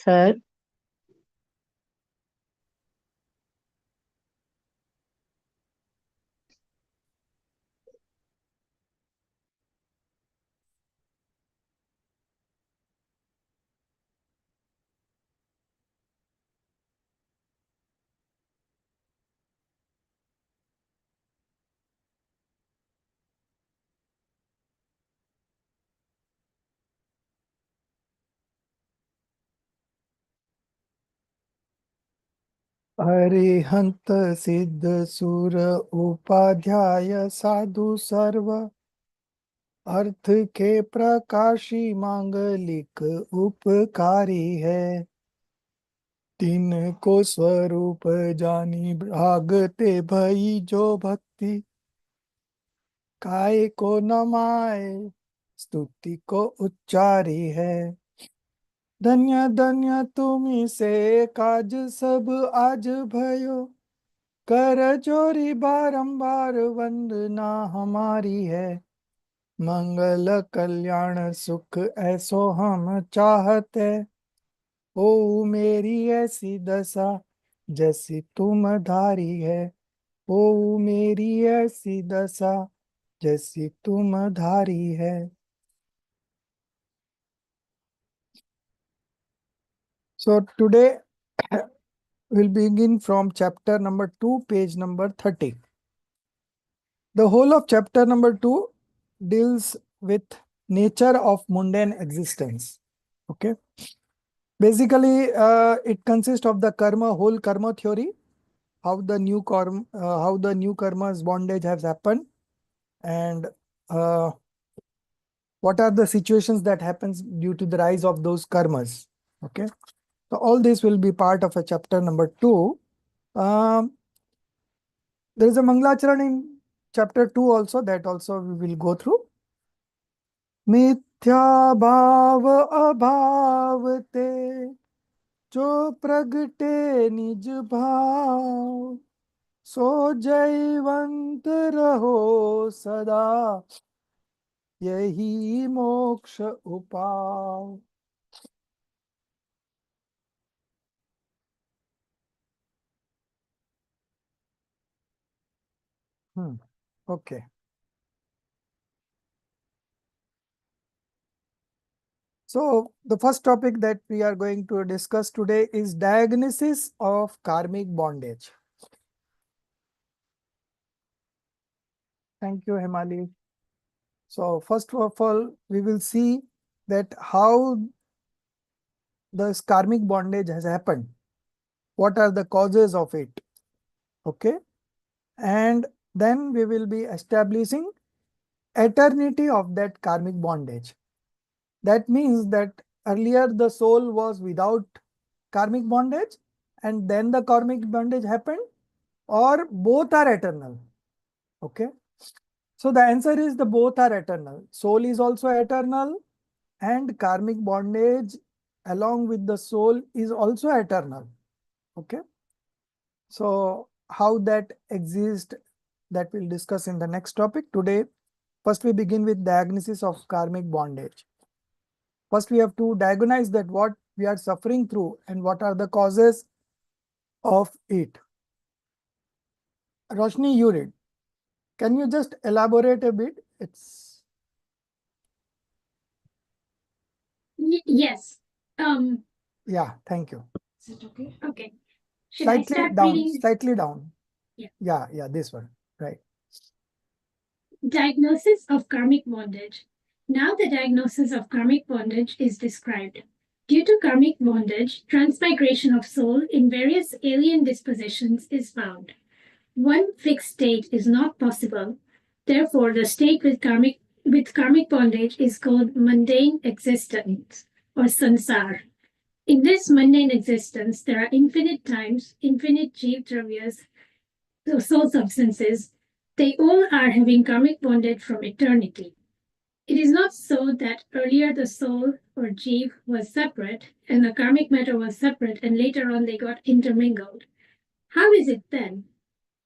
Sir, Arihant सिद्ध सुर उपाध्याय साधु सर्व अर्थ के प्रकाशी मांगलिक उपकारी है। तीन को स्वरूप जानी भागते भई जो भक्ति काय को नमाए स्तुति को उच्चारी है। धन्य धन्य तुम्ही से काज सब आज भयो कर जोरी बारंबार वंदना हमारी है। मंगल कल्याण सुख ऐसो हम चाहते ओ मेरी ऐसी दशा जैसी तुम धारी है। ओ मेरी ऐसी दशा जैसी तुम धारी है। So today we'll begin from chapter number 2, page number 30. The whole of chapter number 2 deals with nature of mundane existence. Okay. Basically, it consists of the whole karma theory, how the new karma's bondage has happened, and what are the situations that happens due to the rise of those karmas. Okay. So all this will be part of a chapter number 2. There is a Mangalacharan in chapter 2 also, that also we will go through. मिथ्या भाव अभाव ते जो प्रगटे निज भाव सो जयवंत रहो सदा यही मोक्ष उपाय. Okay. So the first topic that we are going to discuss today is diagnosis of karmic bondage. Thank you, Himali. So first of all, we will see that how this karmic bondage has happened. What are the causes of it? Okay. And then we will be establishing eternity of that karmic bondage. That means that earlier the soul was without karmic bondage and then the karmic bondage happened, or both are eternal. Okay. So the answer is the both are eternal. Soul is also eternal and karmic bondage along with the soul is also eternal. Okay. So how that exists, that we'll discuss in the next topic. Today, first we begin with diagnosis of karmic bondage. First we have to diagnose that what we are suffering through and what are the causes of it. Roshni, you read. Can you just elaborate a bit? Yes. Yeah, thank you. Is it okay? Okay. Should I start reading? Slightly down. Yeah. Yeah, this one. Right. Diagnosis of karmic bondage. Now the diagnosis of karmic bondage is described. Due to karmic bondage, transmigration of soul in various alien dispositions is found. One fixed state is not possible. Therefore, the state with karmic bondage is called mundane existence or sansar. In this mundane existence, there are infinite times, infinite jeev dravyas, the soul substances. They all are having karmic bondage from eternity. It is not so that earlier the soul or jeev was separate and the karmic matter was separate and later on they got intermingled. How is it then?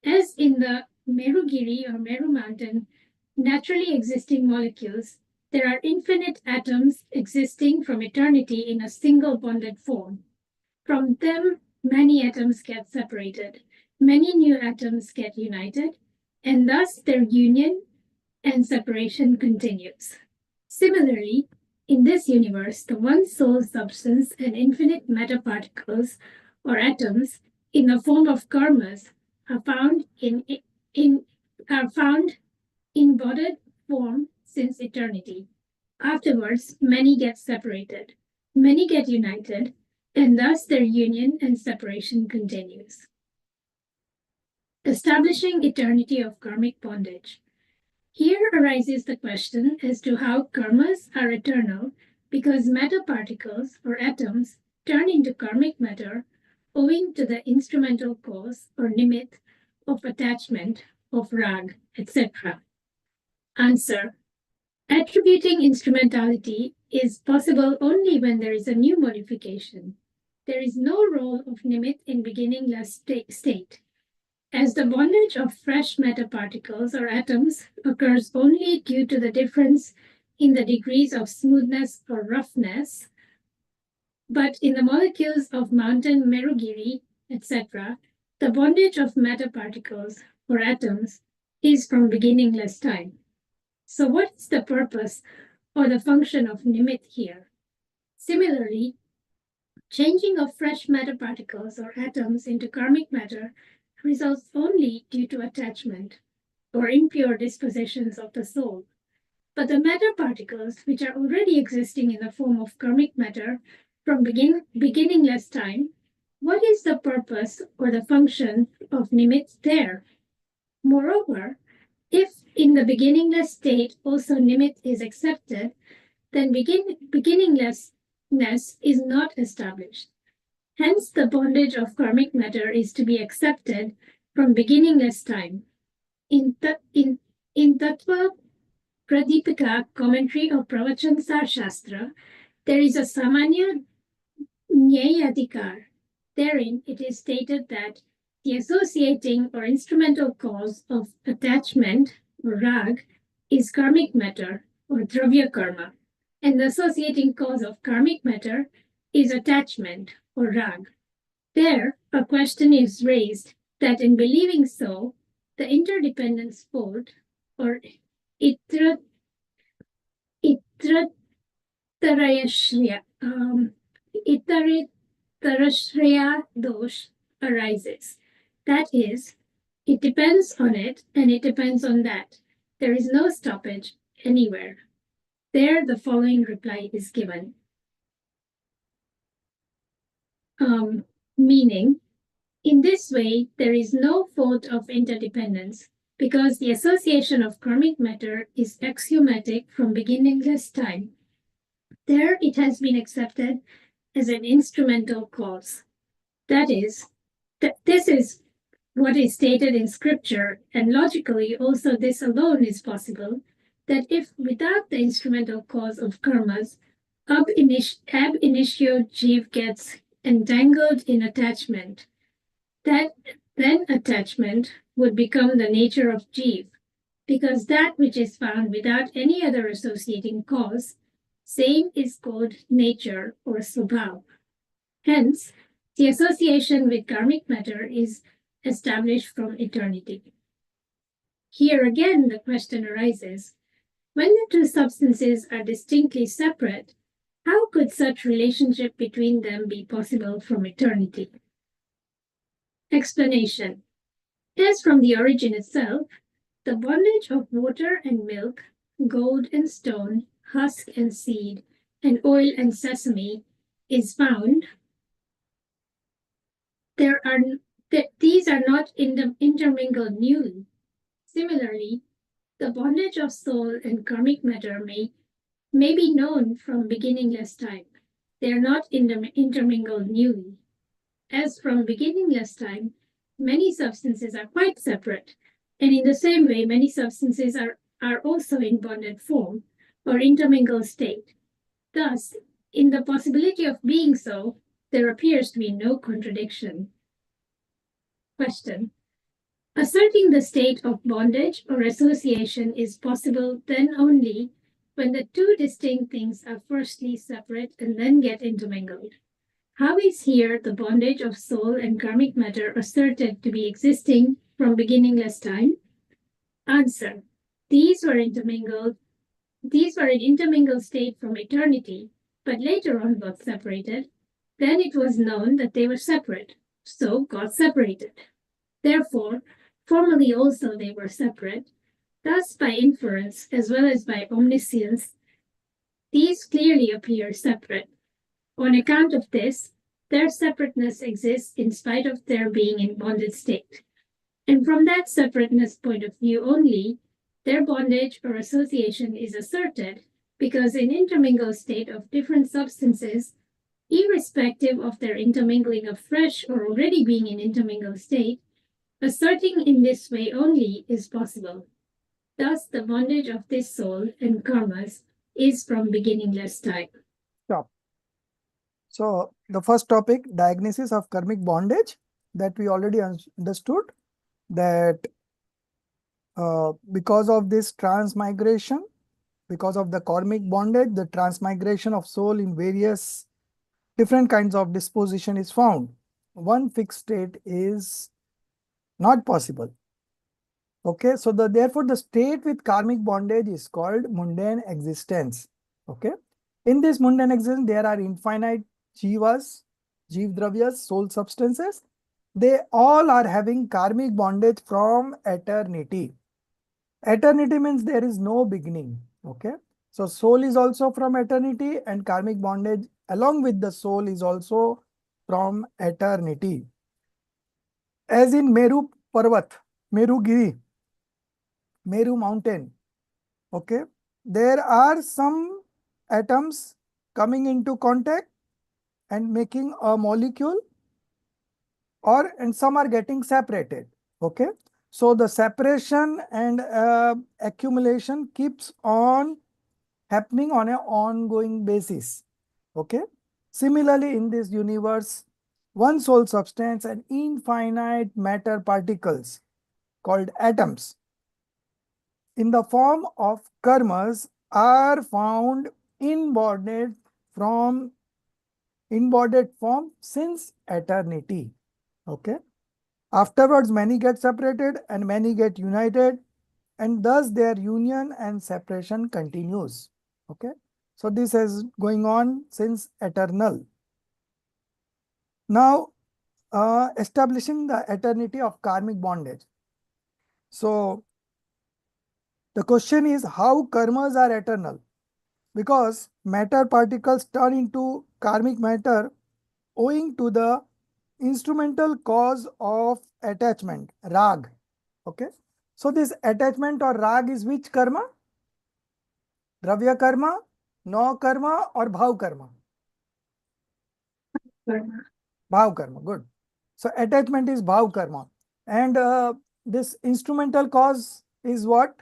As in the Merugiri or Meru mountain, naturally existing molecules, there are infinite atoms existing from eternity in a single bonded form. From them, many atoms get separated, many new atoms get united, and thus their union and separation continues. Similarly, in this universe, the one sole substance and infinite metaparticles or atoms in the form of karmas are found in embodied form since eternity. Afterwards, many get separated, many get united, and thus their union and separation continues. Establishing eternity of karmic bondage. Here arises the question as to how karmas are eternal because matter particles or atoms turn into karmic matter owing to the instrumental cause or nimit of attachment, of rag, etc. Answer. Attributing instrumentality is possible only when there is a new modification. There is no role of nimit in beginningless state. As the bondage of fresh matter particles or atoms occurs only due to the difference in the degrees of smoothness or roughness, but in the molecules of mountain Merugiri, etc., the bondage of matter particles or atoms is from beginningless time. So what is the purpose or the function of nimit here? Similarly, changing of fresh matter particles or atoms into karmic matter results only due to attachment or impure dispositions of the soul. But the matter particles, which are already existing in the form of karmic matter from beginningless time, what is the purpose or the function of nimit there? Moreover, if in the beginningless state also nimit is accepted, then beginninglessness is not established. Hence, the bondage of karmic matter is to be accepted from beginningless time. In Tattva Pradipika commentary of Pravachansar Shastra, there is a Samanya Nyayadikar. Therein, it is stated that the associating or instrumental cause of attachment, or rag, is karmic matter, or dravya karma, and the associating cause of karmic matter is attachment, or rag. There, a question is raised that in believing so, the interdependence fault, or Itaratarashriya dosh arises. That is, it depends on it and it depends on that. There is no stoppage anywhere. There, the following reply is given. Meaning, in this way, there is no fault of interdependence because the association of karmic matter is axiomatic from beginningless time. There, it has been accepted as an instrumental cause. That is, this is what is stated in scripture, and logically also this alone is possible, that if without the instrumental cause of karmas, ab initio jiv gets entangled in attachment, that then attachment would become the nature of jiv, because that which is found without any other associating cause, same is called nature or swabhav. Hence, the association with karmic matter is established from eternity. Here again, the question arises, when the two substances are distinctly separate, how could such relationship between them be possible from eternity? Explanation. As from the origin itself, the bondage of water and milk, gold and stone, husk and seed, and oil and sesame is found. These are not intermingled newly. Similarly, the bondage of soul and karmic matter may be known from beginningless time. They are not intermingled newly. As from beginningless time, many substances are quite separate, and in the same way, many substances are also in bonded form or intermingled state. Thus, in the possibility of being so, there appears to be no contradiction. Question. Asserting the state of bondage or association is possible then only when the two distinct things are firstly separate and then get intermingled. How is here the bondage of soul and karmic matter asserted to be existing from beginningless time? Answer. These were intermingled. These were in intermingled state from eternity, but later on got separated. Then it was known that they were separate, so got separated. Therefore, formally also they were separate. Thus, by inference as well as by omniscience, these clearly appear separate. On account of this, their separateness exists in spite of their being in bonded state. And from that separateness point of view only, their bondage or association is asserted, because in intermingled state of different substances, irrespective of their intermingling afresh or already being in intermingled state, asserting in this way only is possible. Thus, the bondage of this soul and karmas is from beginningless time. Stop. So the first topic, diagnosis of karmic bondage, that we already understood that because of this transmigration, because of the karmic bondage, the transmigration of soul in various different kinds of disposition is found. One fixed state is not possible. Okay, so therefore the state with karmic bondage is called mundane existence. Okay, in this mundane existence there are infinite jivas, jiv dravyas, soul substances. They all are having karmic bondage from eternity. Eternity means there is no beginning. Okay, so soul is also from eternity, and karmic bondage along with the soul is also from eternity. As in Meru Parvat, Meru Giri, Meru mountain. Okay, there are some atoms coming into contact and making a molecule, and some are getting separated. Okay, so the separation and accumulation keeps on happening on an ongoing basis. Okay, similarly in this universe, one soul substance and infinite matter particles called atoms in the form of karmas are found embodied from embodied form since eternity. Okay, afterwards many get separated and many get united, and thus their union and separation continues. Okay, so this is going on since eternal. Now establishing the eternity of karmic bondage. So the question is how karmas are eternal, because matter particles turn into karmic matter owing to the instrumental cause of attachment, rag. Okay, so this attachment or rag is which karma? Dravya karma, no karma, or bhav karma? Karma. Bhav karma, good. So attachment is bhav karma, and this instrumental cause is what?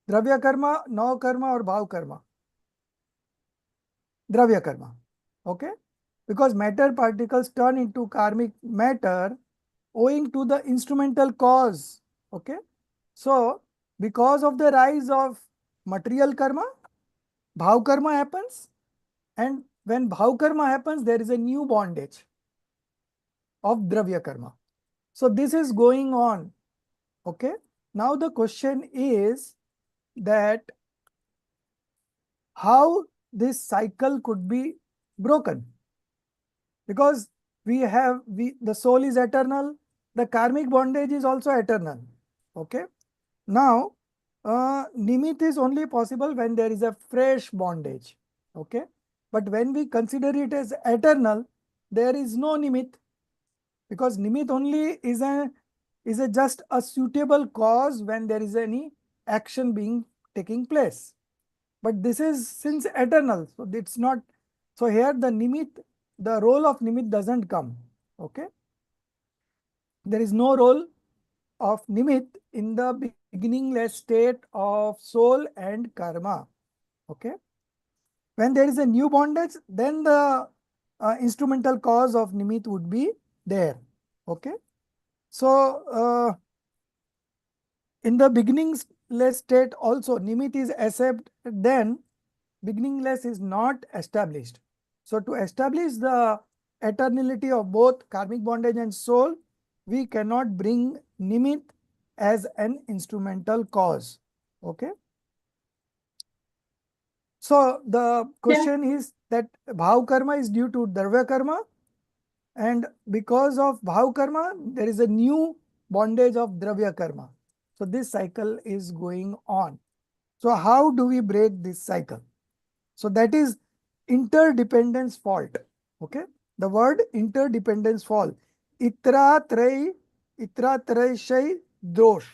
Dravya karma, no karma, or bhav karma? Dravya karma. Okay, because matter particles turn into karmic matter owing to the instrumental cause. Okay, so because of the rise of material karma, bhav karma happens, and when bhav karma happens, there is a new bondage of dravya karma. So this is going on. Okay, now the question is that how this cycle could be broken, because the soul is eternal, the karmic bondage is also eternal. Okay, now nimit is only possible when there is a fresh bondage. Okay, but when we consider it as eternal, there is no nimit, because nimit only is a just a suitable cause when there is any action being taking place. But this is since eternal, so it's not. So here the nimit, the role of nimit doesn't come. Okay, there is no role of nimit in the beginningless state of soul and karma. Okay, when there is a new bondage, then the instrumental cause of nimit would be there. Okay, so in the beginningless state also nimit is accepted, then beginningless is not established. So to establish the eternality of both karmic bondage and soul, we cannot bring nimit as an instrumental cause. Okay. So the question is that bhav karma is due to dravya karma, and because of bhav karma, there is a new bondage of dravya karma. So this cycle is going on. So how do we break this cycle? So that is interdependence fault. Okay. The word interdependence fault. Itra trai shay dosh.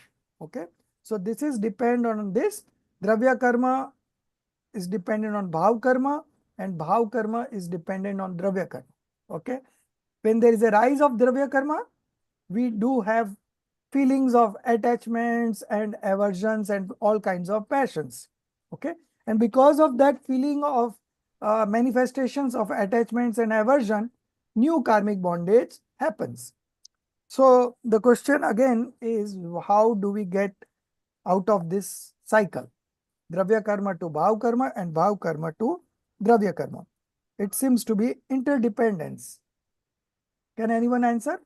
Okay. So this is depend on this. Dravya karma is dependent on bhav karma, and bhav karma is dependent on dravya karma. Okay. When there is a rise of dravya karma, we do have feelings of attachments and aversions and all kinds of passions. Okay. And because of that feeling of manifestations of attachments and aversion, new karmic bondage happens. So the question again is, how do we get out of this cycle? Dravya karma to bhav karma and bhav karma to dravya karma. It seems to be interdependence. Can anyone answer?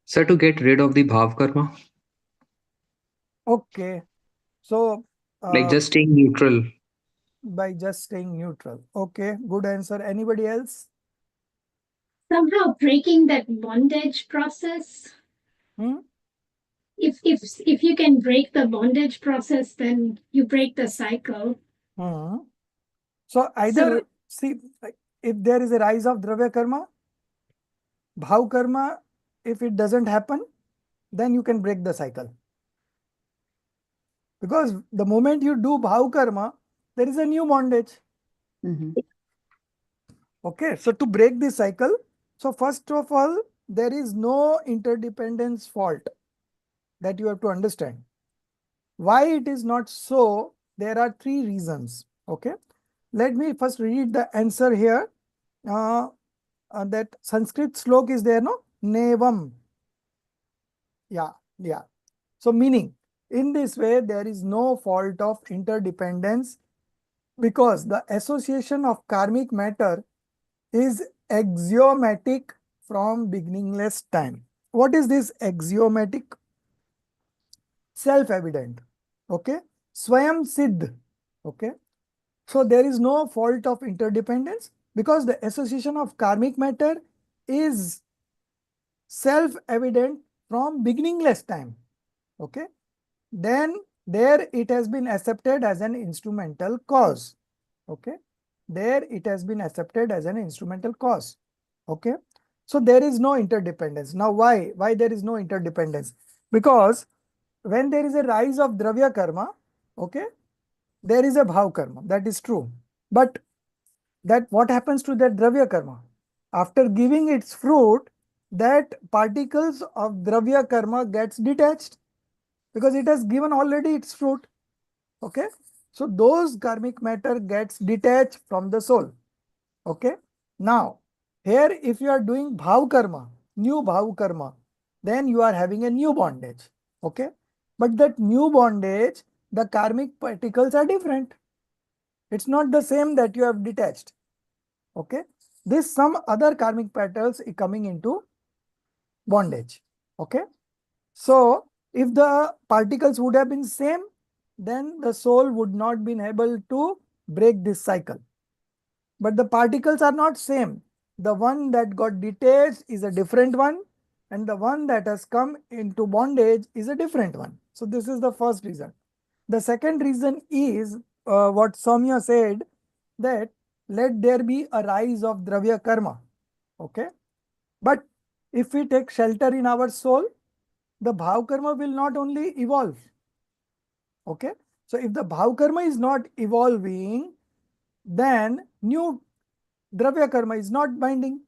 Sir, to get rid of the bhav karma, Okay. So like just staying neutral. by just staying neutral. Okay, good answer. Anybody else? Somehow breaking that bondage process. Hmm? If you can break the bondage process, then you break the cycle. Hmm. So either see, if there is a rise of dravya karma, bhav karma, if it doesn't happen, then you can break the cycle. Because the moment you do bhav karma, there is a new bondage. Okay, so to break this cycle, so first of all, there is no interdependence fault that you have to understand. Why it is not so? There are three reasons. Okay, let me first read the answer here. That Sanskrit slok is there, no? Nevam. Yeah, yeah. So meaning, in this way, there is no fault of interdependence because the association of karmic matter is axiomatic from beginningless time. What is this axiomatic? Self-evident. Okay. Swayam Siddh. Okay. So there is no fault of interdependence because the association of karmic matter is self-evident from beginningless time. Okay. Then there it has been accepted as an instrumental cause. Okay. There it has been accepted as an instrumental cause. Okay. So there is no interdependence. Now why? Why there is no interdependence? Because when there is a rise of dravya karma, okay, there is a bhav karma. That is true. But that what happens to that dravya karma? After giving its fruit, that particles of dravya karma gets detached because it has given already its fruit. Okay. So those karmic matter gets detached from the soul. Okay. Now, here if you are doing bhav karma, new bhav karma, then you are having a new bondage. Okay. But that new bondage, the karmic particles are different. It's not the same that you have detached. Okay. This some other karmic particles coming into bondage. Okay. So if the particles would have been same, then the soul would not been able to break this cycle. But the particles are not same. The one that got detached is a different one, and the one that has come into bondage is a different one. So this is the first reason. The second reason is what Soumya said, that let there be a rise of dravya karma. Okay. But if we take shelter in our soul, the bhav karma will not only evolve. Okay. So if the bhav karma is not evolving, then new dravya karma is not binding.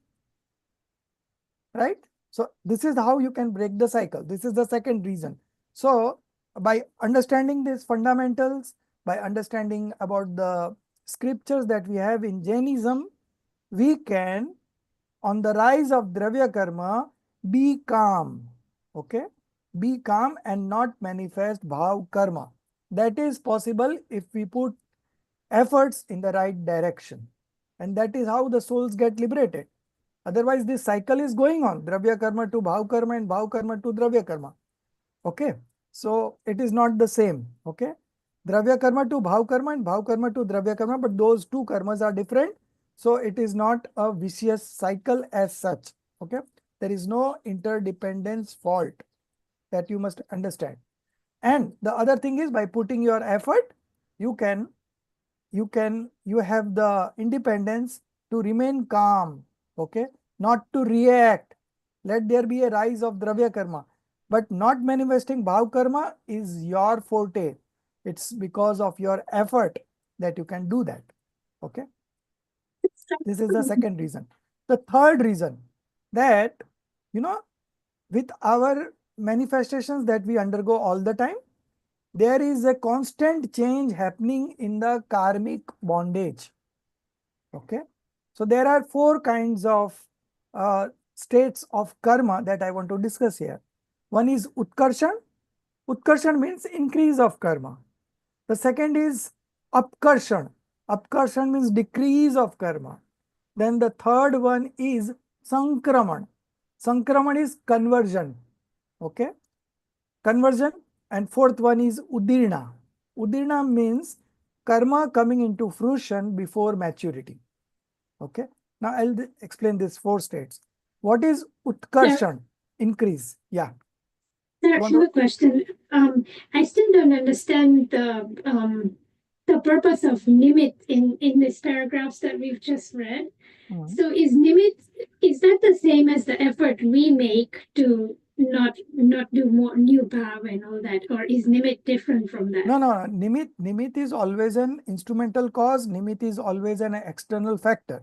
Right? So this is how you can break the cycle. This is the second reason. So by understanding these fundamentals, by understanding about the scriptures that we have in Jainism, we can, on the rise of dravya karma, be calm. Okay? Be calm and not manifest bhav karma. That is possible if we put efforts in the right direction. And that is how the souls get liberated. Otherwise, this cycle is going on, Dravya Karma to Bhav Karma and Bhav Karma to Dravya Karma. Okay, so it is not the same. Okay, Dravya Karma to Bhav Karma and Bhav Karma to Dravya Karma, but those two karmas are different. So it is not a vicious cycle as such. Okay, there is no interdependence fault that you must understand. And the other thing is, by putting your effort, you have the independence to remain calm. Okay, not to react. Let there be a rise of Dravya Karma, but not manifesting Bhav Karma is your forte. It's because of your effort that you can do that. Okay, this is the second reason. The third reason, that with our manifestations that we undergo all the time, there is a constant change happening in the karmic bondage. Okay, so there are four kinds of states of karma that I want to discuss here. One is Utkarshan. Utkarshan means increase of karma. The second is Apkarshan. Apkarshan means decrease of karma. Then the third one is Sankraman. Sankraman is conversion. Okay, conversion. And fourth one is Udirna. Udirna means karma coming into fruition before maturity. Okay, now I'll explain these four states. What is Utkarshan? Increase. Yeah. Sir, I have a question. I still don't understand the purpose of nimit in these paragraphs that we've just read. So is that the same as the effort we make to not do more new bhav and all that, or is nimit different from that? No. Nimit is always an instrumental cause. Nimit is always an external factor.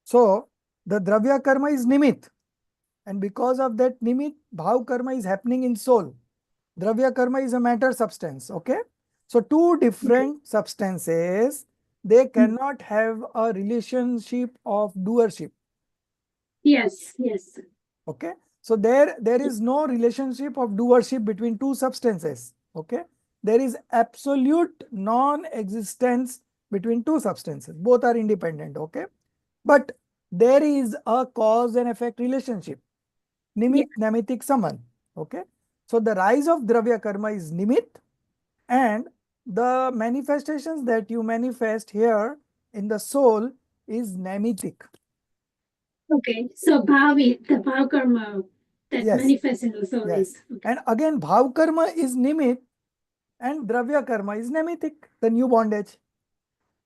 So the Dravya Karma is nimit. And because of that nimit, Bhav Karma is happening in soul. Dravya Karma is a matter substance. Okay. So two different substances, they cannot have a relationship of doership. Yes. Okay. So there is no relationship of doership between two substances. Okay. There is absolute non-existence between two substances. Both are independent. Okay. But there is a cause and effect relationship. Nimit, Namitik, Saman. Okay. So the rise of Dravya Karma is Nimit, and the manifestations that you manifest here in the soul is Namitik. Okay. So the bhav karma that manifests in the soul is. Okay. And again, Bhav Karma is Nimit and Dravya Karma is Namitik, the new bondage.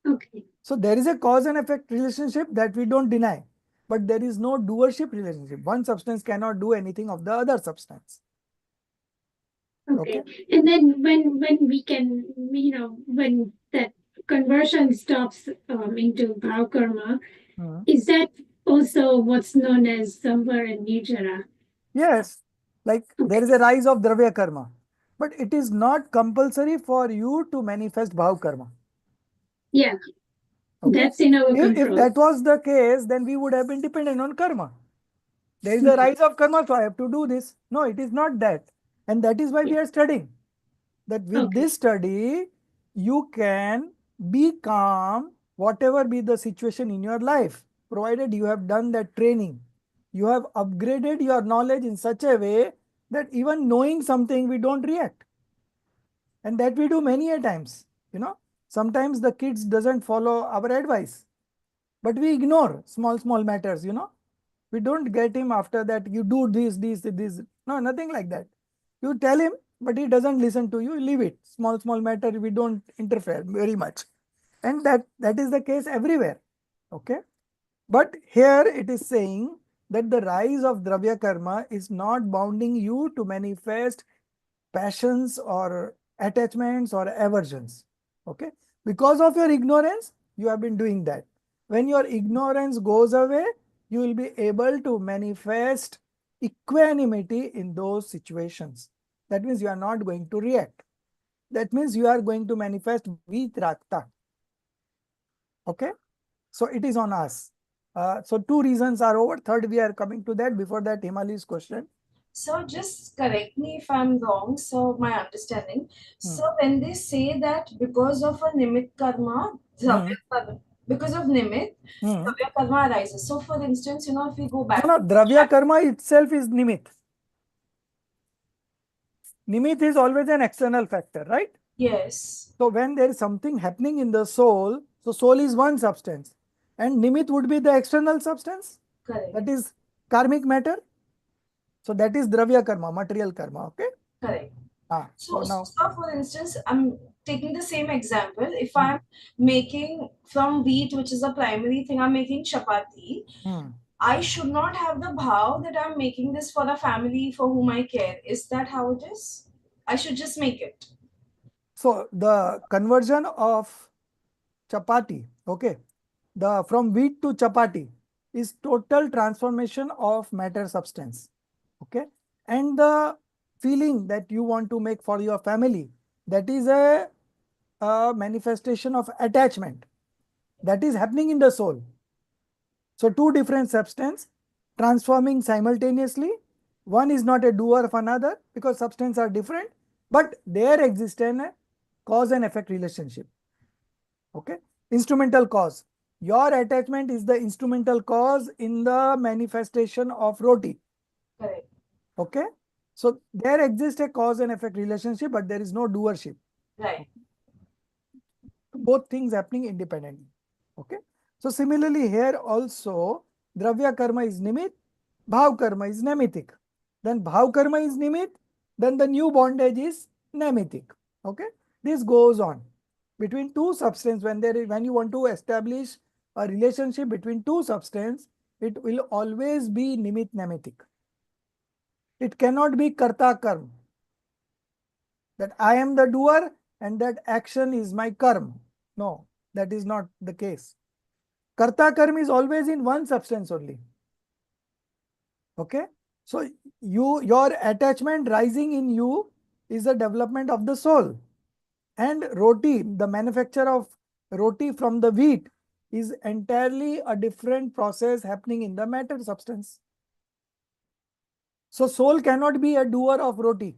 Okay. So there is a cause and effect relationship that we don't deny, but there is no doership relationship. One substance cannot do anything of the other substance. Okay. And then when we can, when that conversion stops into bhav karma, is that also what's known as samvar and nirjara? Yes, like there is a rise of Dravya Karma, but it is not compulsory for you to manifest Bhav Karma. Yeah. Okay? That's in our control. If that was the case, then we would have been dependent on karma. There is a rise of karma, so I have to do this. No, it is not that. And that is why we are studying. That with this study, you can be calm, whatever be the situation in your life, provided you have done that training. You have upgraded your knowledge in such a way that even knowing something, we don't react. And that we do many a times. Sometimes the kids doesn't follow our advice, but we ignore small matters. We don't get him after that. You do this. No, nothing like that. You tell him, but he doesn't listen to you. Leave it. Small matter. We don't interfere very much, and that is the case everywhere. Okay, but here it is saying that the rise of Dravya Karma is not bounding you to manifest passions or attachments or aversions. Okay, because of your ignorance, you have been doing that. When your ignorance goes away, you will be able to manifest equanimity in those situations. That means you are not going to react. That means you are going to manifest vitrakta. Okay, so it is on us. So two reasons are over. Third, we are coming to that. Before that, Himali's question. So just correct me if I'm wrong. So my understanding. So Hmm. when they say that because of a nimit karma, Hmm. dravya karma, because of nimit, Hmm. dravya karma arises. So for instance, if we go No, back, no, Dravya karma itself is nimit. Nimit is always an external factor, right? yes, So when there is something happening in the soul, so soul is one substance and nimit would be the external substance, correct, that is karmic matter. So that is Dravya karma, material karma, okay? correct. So now, So for instance, I'm taking the same example. If hmm, I'm making from wheat, which is a primary thing, I'm making chapati. hmm. I should not have the bhav that I'm making this for the family for whom I care. Is that how it is? I should just make it. So the conversion of chapati, okay, the from wheat to chapati is total transformation of matter substance, okay, and the feeling that you want to make for your family, that is a manifestation of attachment that is happening in the soul. So two different substance transforming simultaneously. One is not a doer of another because substance are different, but there exists a cause and effect relationship. Okay, instrumental cause. Your attachment is the instrumental cause in the manifestation of roti. Correct. Okay, so there exists a cause and effect relationship, but there is no doership. Right. Both things happening independently. Okay, so similarly here also dravya karma is nimit, bhav karma is nemitic. Then bhav karma is nimit, then the new bondage is nemitic. Okay, this goes on between two substances. When you want to establish a relationship between two substances, it will always be nimit nemitic. It cannot be karta karma, that I am the doer and that action is my karma. No, that is not the case. Karta karma is always in one substance only. Okay, so your attachment rising in you is the development of the soul, and roti, the manufacture of roti from the wheat, is entirely a different process happening in the matter substance. So soul cannot be a doer of roti.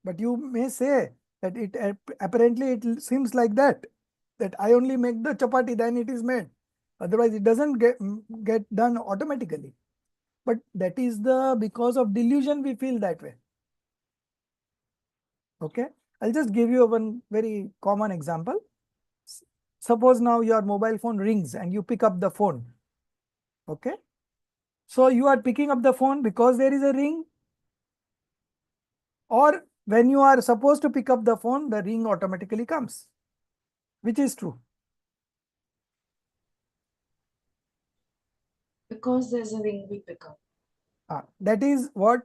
But you may say that apparently it seems like that I only make the chapati, then it is made. Otherwise, it doesn't get done automatically. But that is the because of delusion we feel that way. Okay, I'll just give you one very common example. Suppose now your mobile phone rings and you pick up the phone. Okay, so you are picking up the phone because there is a ring, or when you are supposed to pick up the phone, the ring automatically comes. Which is true? Because there's a ring we pick up. That is what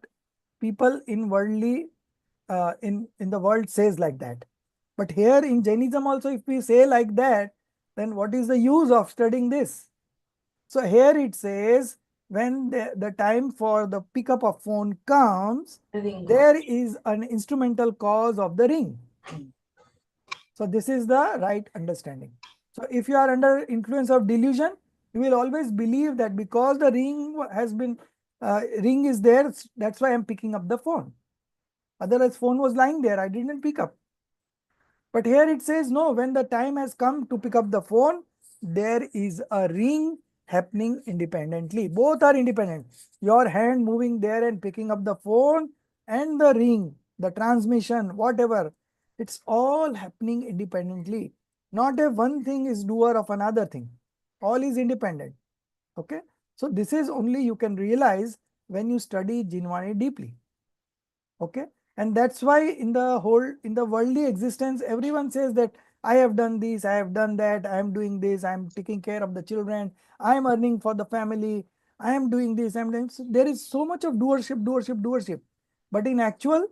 people in worldly in the world says like that. But here in Jainism also, if we say like that, then what is the use of studying this? So here it says when the time for the pickup of phone comes, The ring goes. there is an instrumental cause of the ring. So this is the right understanding. So if you are under influence of delusion, you will always believe that because the ring is there, that's why I'm picking up the phone. Otherwise, phone was lying there, I didn't pick up. But here it says no, when the time has come to pick up the phone, there is a ring happening independently. Both are independent. Your hand moving there and picking up the phone and the ring, the transmission, whatever, it's all happening independently. Not a one thing is doer of another thing. All is independent. Okay. So this is only you can realize when you study Jinwani deeply. Okay, and that's why in the worldly existence everyone says that I have done this, I have done that, I am doing this, I am taking care of the children, I am earning for the family, I am doing this, I am doing so. There is so much of doership, but in actual,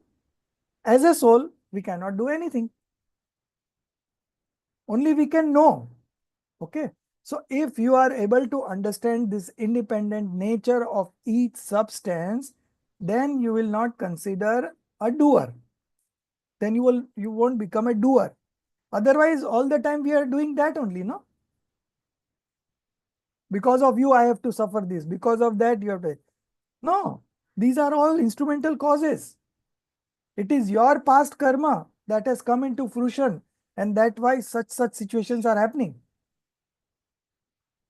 as a soul we cannot do anything, only we can know. Okay, so if you are able to understand this independent nature of each substance, then you will not consider a doer, then you won't become a doer. Otherwise, all the time we are doing that only, no? Because of you, I have to suffer this. Because of that, you have to. No, these are all instrumental causes. It is your past karma that has come into fruition, and that's why such situations are happening.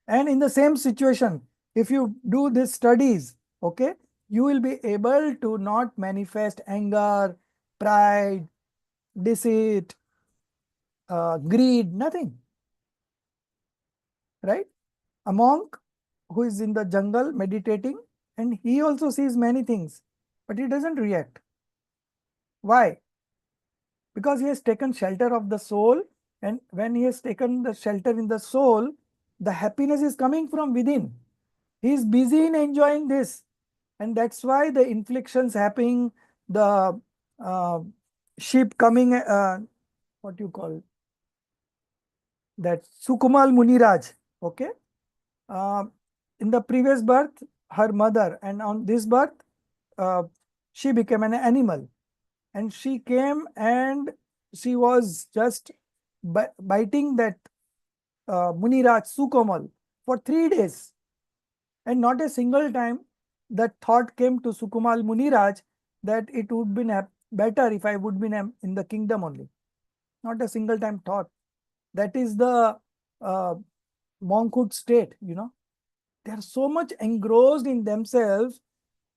And in the same situation, if you do these studies, okay, you will be able to not manifest anger, pride, deceit, greed, nothing. Right? A monk who is in the jungle meditating, and he also sees many things, but he doesn't react. Why? Because he has taken shelter of the soul, and when he has taken the shelter in the soul, the happiness is coming from within. He is busy in enjoying this, and that's why the inflictions happening, the sheep coming, what you call that, Sukumal Muniraj, okay? In the previous birth, her mother, and on this birth, she became an animal, and she came and she was just biting that Muniraj Sukomal for 3 days, and not a single time that thought came to Sukumal Muniraj that it would be better if I would be in the kingdom only. Not a single time thought. That is the monkhood state, you know. They are so much engrossed in themselves,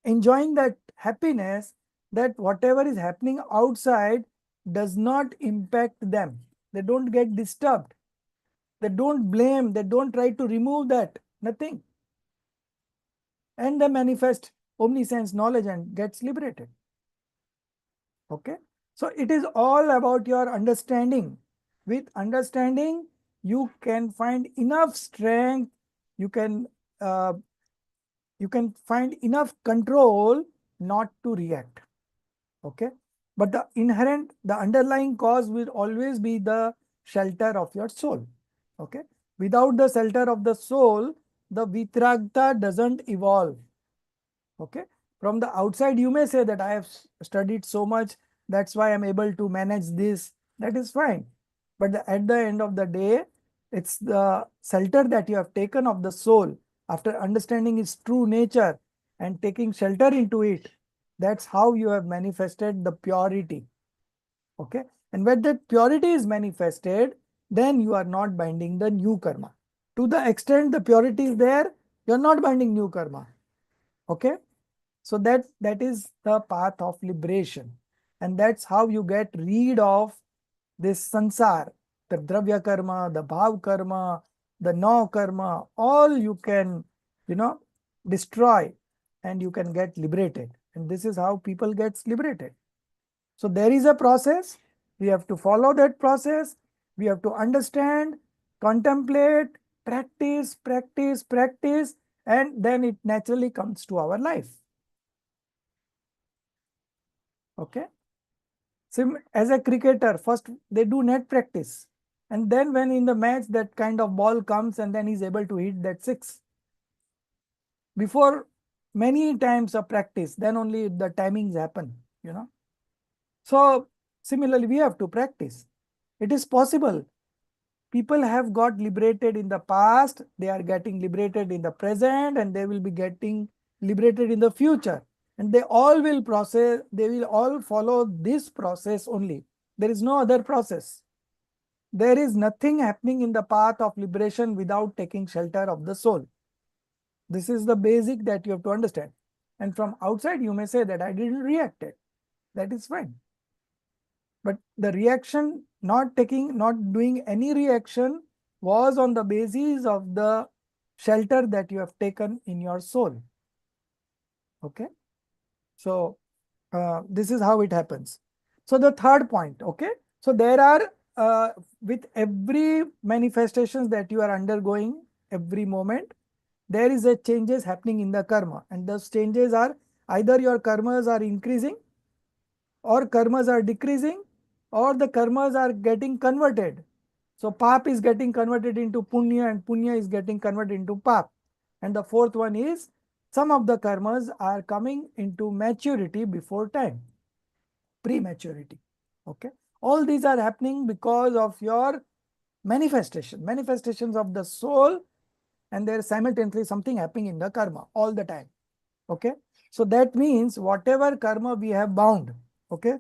enjoying that happiness, that whatever is happening outside does not impact them. They don't get disturbed. They don't blame. They don't try to remove that. Nothing. And they manifest omniscience knowledge and gets liberated. Okay. So it is all about your understanding. With understanding, you can find enough strength. You can find enough control not to react. Okay. But the underlying cause will always be the shelter of your soul. Okay. Without the shelter of the soul, the vitragta doesn't evolve. Okay. From the outside, you may say that I have studied so much, that's why I'm able to manage this. That is fine. But at the end of the day, it's the shelter that you have taken of the soul after understanding its true nature and taking shelter into it. That's how you have manifested the purity. Okay. And when that purity is manifested, then you are not binding the new karma. To the extent the purity is there, you're not binding new karma. Okay. So that is the path of liberation. And that's how you get rid of this sansar, the dravya karma, the bhav karma, the no karma, all you can, destroy, and you can get liberated. And this is how people get liberated. So there is a process. We have to follow that process. We have to understand, contemplate, practice, practice, practice, and then it naturally comes to our life. Okay. So as a cricketer, first they do net practice. And then when in the match that kind of ball comes, and then he's able to hit that six. Before many times of practice, then only the timings happen, So similarly, we have to practice. It is possible. People have got liberated in the past, they are getting liberated in the present, and they will be getting liberated in the future. And they all will follow this process only. There is no other process. There is nothing happening in the path of liberation without taking shelter of the soul. This is the basic that you have to understand. And from outside, you may say that I didn't react it. That is fine. But the reaction, not doing any reaction, was on the basis of the shelter that you have taken in your soul. Okay. So this is how it happens. So the third point, okay. So there are, with every manifestations that you are undergoing every moment, there is a changes happening in the karma. And those changes are either your karmas are increasing, or karmas are decreasing, or the karmas are getting converted. So pap is getting converted into punya, and punya is getting converted into pap. And the fourth one is some of the karmas are coming into maturity before time, prematurity. Okay. All these are happening because of your manifestations of the soul and there is simultaneously something happening in the karma all the time. Okay. So that means whatever karma we have bound, okay,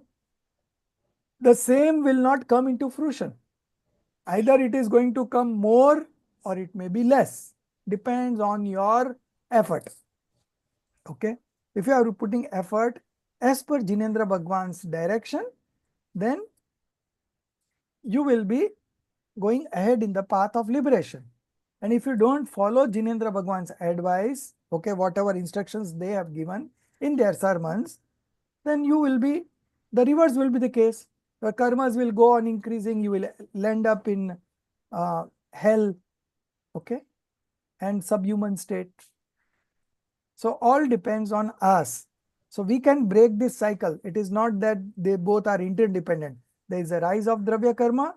the same will not come into fruition. Either it is going to come more or it may be less, depends on your effort. Okay. If you are putting effort as per Jinendra Bhagwan's direction, then you will be going ahead in the path of liberation. And if you don't follow Jinendra Bhagwan's advice, okay, whatever instructions they have given in their sermons, then you will be, the reverse will be the case. Your karmas will go on increasing, you will land up in hell, okay, and subhuman state. So all depends on us. So we can break this cycle. It is not that they both are interdependent. There is a rise of Dravya karma,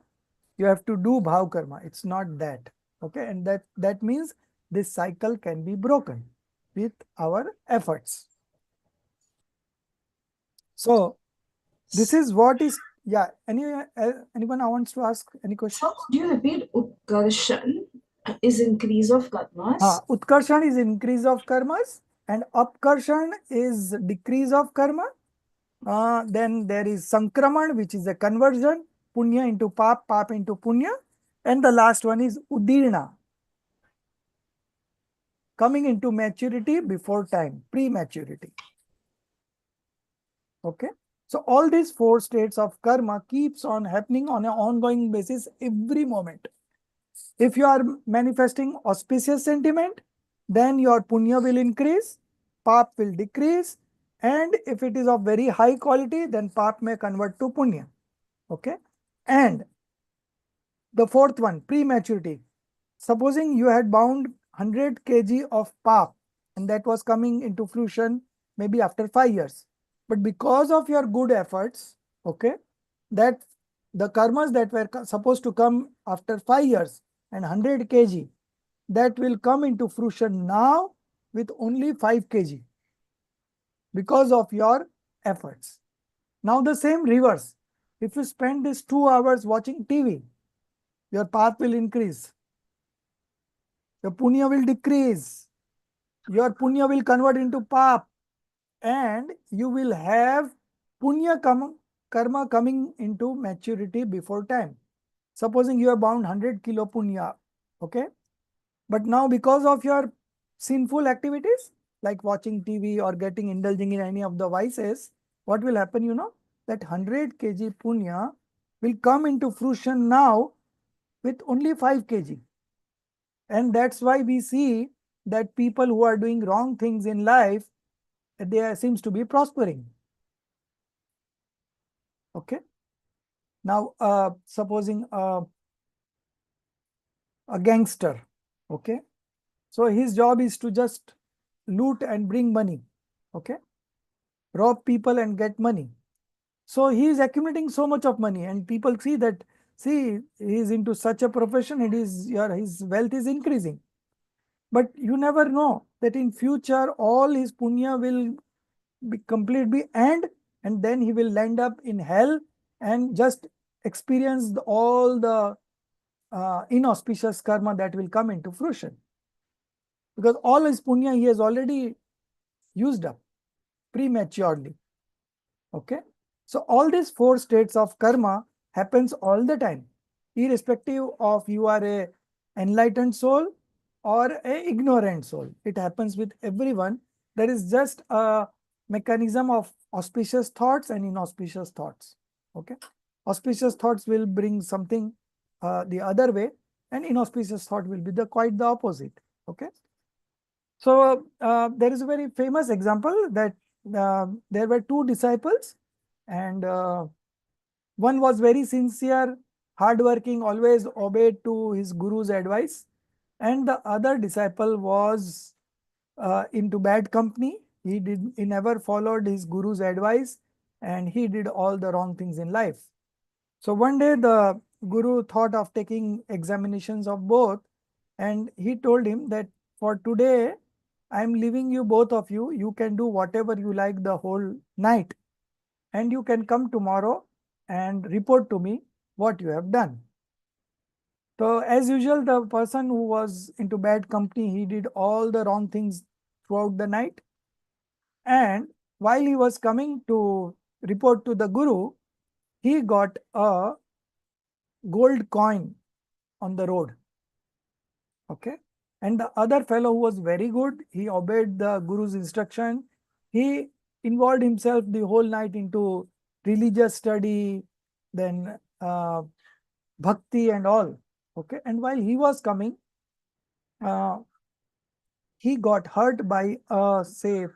you have to do Bhav karma. It's not that. Okay, and that means this cycle can be broken with our efforts. So this is what is, yeah, anyone wants to ask any question? So could you repeat Utkarshan is increase of karmas? Utkarshan is increase of karmas and Apkarshan is decrease of karma. Then there is Sankraman, which is a conversion, Punya into Pap, Pap into Punya. And the last one is Udirna, coming into maturity before time, prematurity. Okay. So all these four states of karma keeps on happening on an ongoing basis every moment. If you are manifesting auspicious sentiment, then your punya will increase, pap will decrease, and if it is of very high quality, then pap may convert to punya. Okay. And the fourth one, prematurity. Supposing you had bound 100 kg of pap and that was coming into fruition maybe after 5 years. But because of your good efforts, okay, that the karmas that were supposed to come after 5 years and 100 kg, that will come into fruition now with only 5 kg because of your efforts. Now the same reverse. If you spend these 2 hours watching TV, your path will increase. Your punya will decrease. Your punya will convert into pap. And you will have punya karma coming into maturity before time. Supposing you are bound 100 kilo punya, okay? But now because of your sinful activities, like watching TV or indulging in any of the vices, what will happen, you know? That 100 kg punya will come into fruition now with only 5 kg. And that's why we see that people who are doing wrong things in life, they seems to be prospering. Okay. Now, supposing a gangster, okay. So his job is to just loot and bring money, okay. Rob people and get money. So he is accumulating so much of money, and people see that, see, he is into such a profession, his wealth is increasing. But you never know that in future all his punya will be end, and then he will land up in hell and just experience all the inauspicious karma that will come into fruition. Because all his punya he has already used up prematurely. Okay. So all these 4 states of karma happens all the time, irrespective of you are a enlightened soul or a ignorant soul. It happens with everyone. There is just a mechanism of auspicious thoughts and inauspicious thoughts. Okay. Auspicious thoughts will bring something the other way, and inauspicious thought will be quite the opposite. Okay. So there is a very famous example that there were 2 disciples, and one was very sincere, hardworking, always obeyed to his guru's advice, and the other disciple was into bad company. He never followed his guru's advice, and he did all the wrong things in life. So one day the guru thought of taking examinations of both, and he told him that for today I am leaving you, both of you. You can do whatever you like the whole night, and you can come tomorrow and report to me what you have done. So as usual, the person who was into bad company, he did all the wrong things throughout the night. And while he was coming to report to the guru, he got a gold coin on the road. Okay. And the other fellow who was very good, he obeyed the guru's instruction. He involved himself the whole night into religious study, then bhakti and all. Okay. And while he was coming, he got hurt by say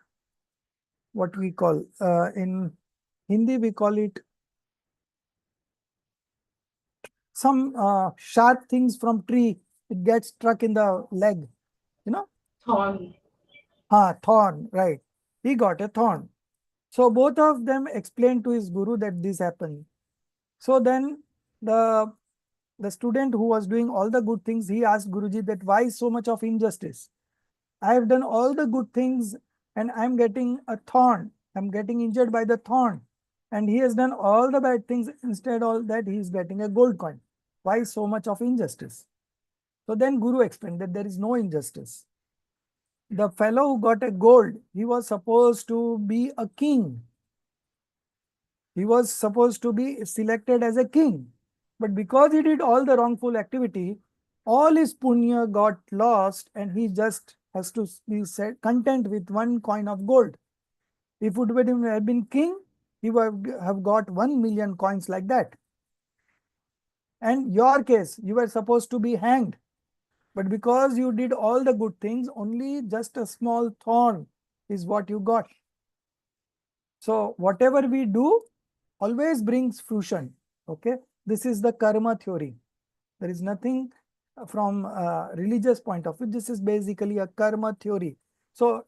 what we call in Hindi we call it some sharp things from tree. It gets struck in the leg, you know. Thorn. Thorn, right. He got a thorn. So both of them explained to his guru that this happened. So then the student who was doing all the good things, he asked Guruji that why so much of injustice? I have done all the good things and I'm getting a thorn. I'm getting injured by the thorn. And he has done all the bad things. Instead of that, he is getting a gold coin. Why so much of injustice? So then Guru explained that there is no injustice. The fellow who got a gold, he was supposed to be a king. He was supposed to be selected as a king. But because he did all the wrongful activity, all his punya got lost and he just has to be content with one coin of gold. If it would have been king, he would have got 1 million coins like that. And your case, you were supposed to be hanged. But because you did all the good things, only just a small thorn is what you got. So whatever we do always brings fruition. Okay. This is the karma theory. There is nothing from a religious point of view. This is basically a karma theory. So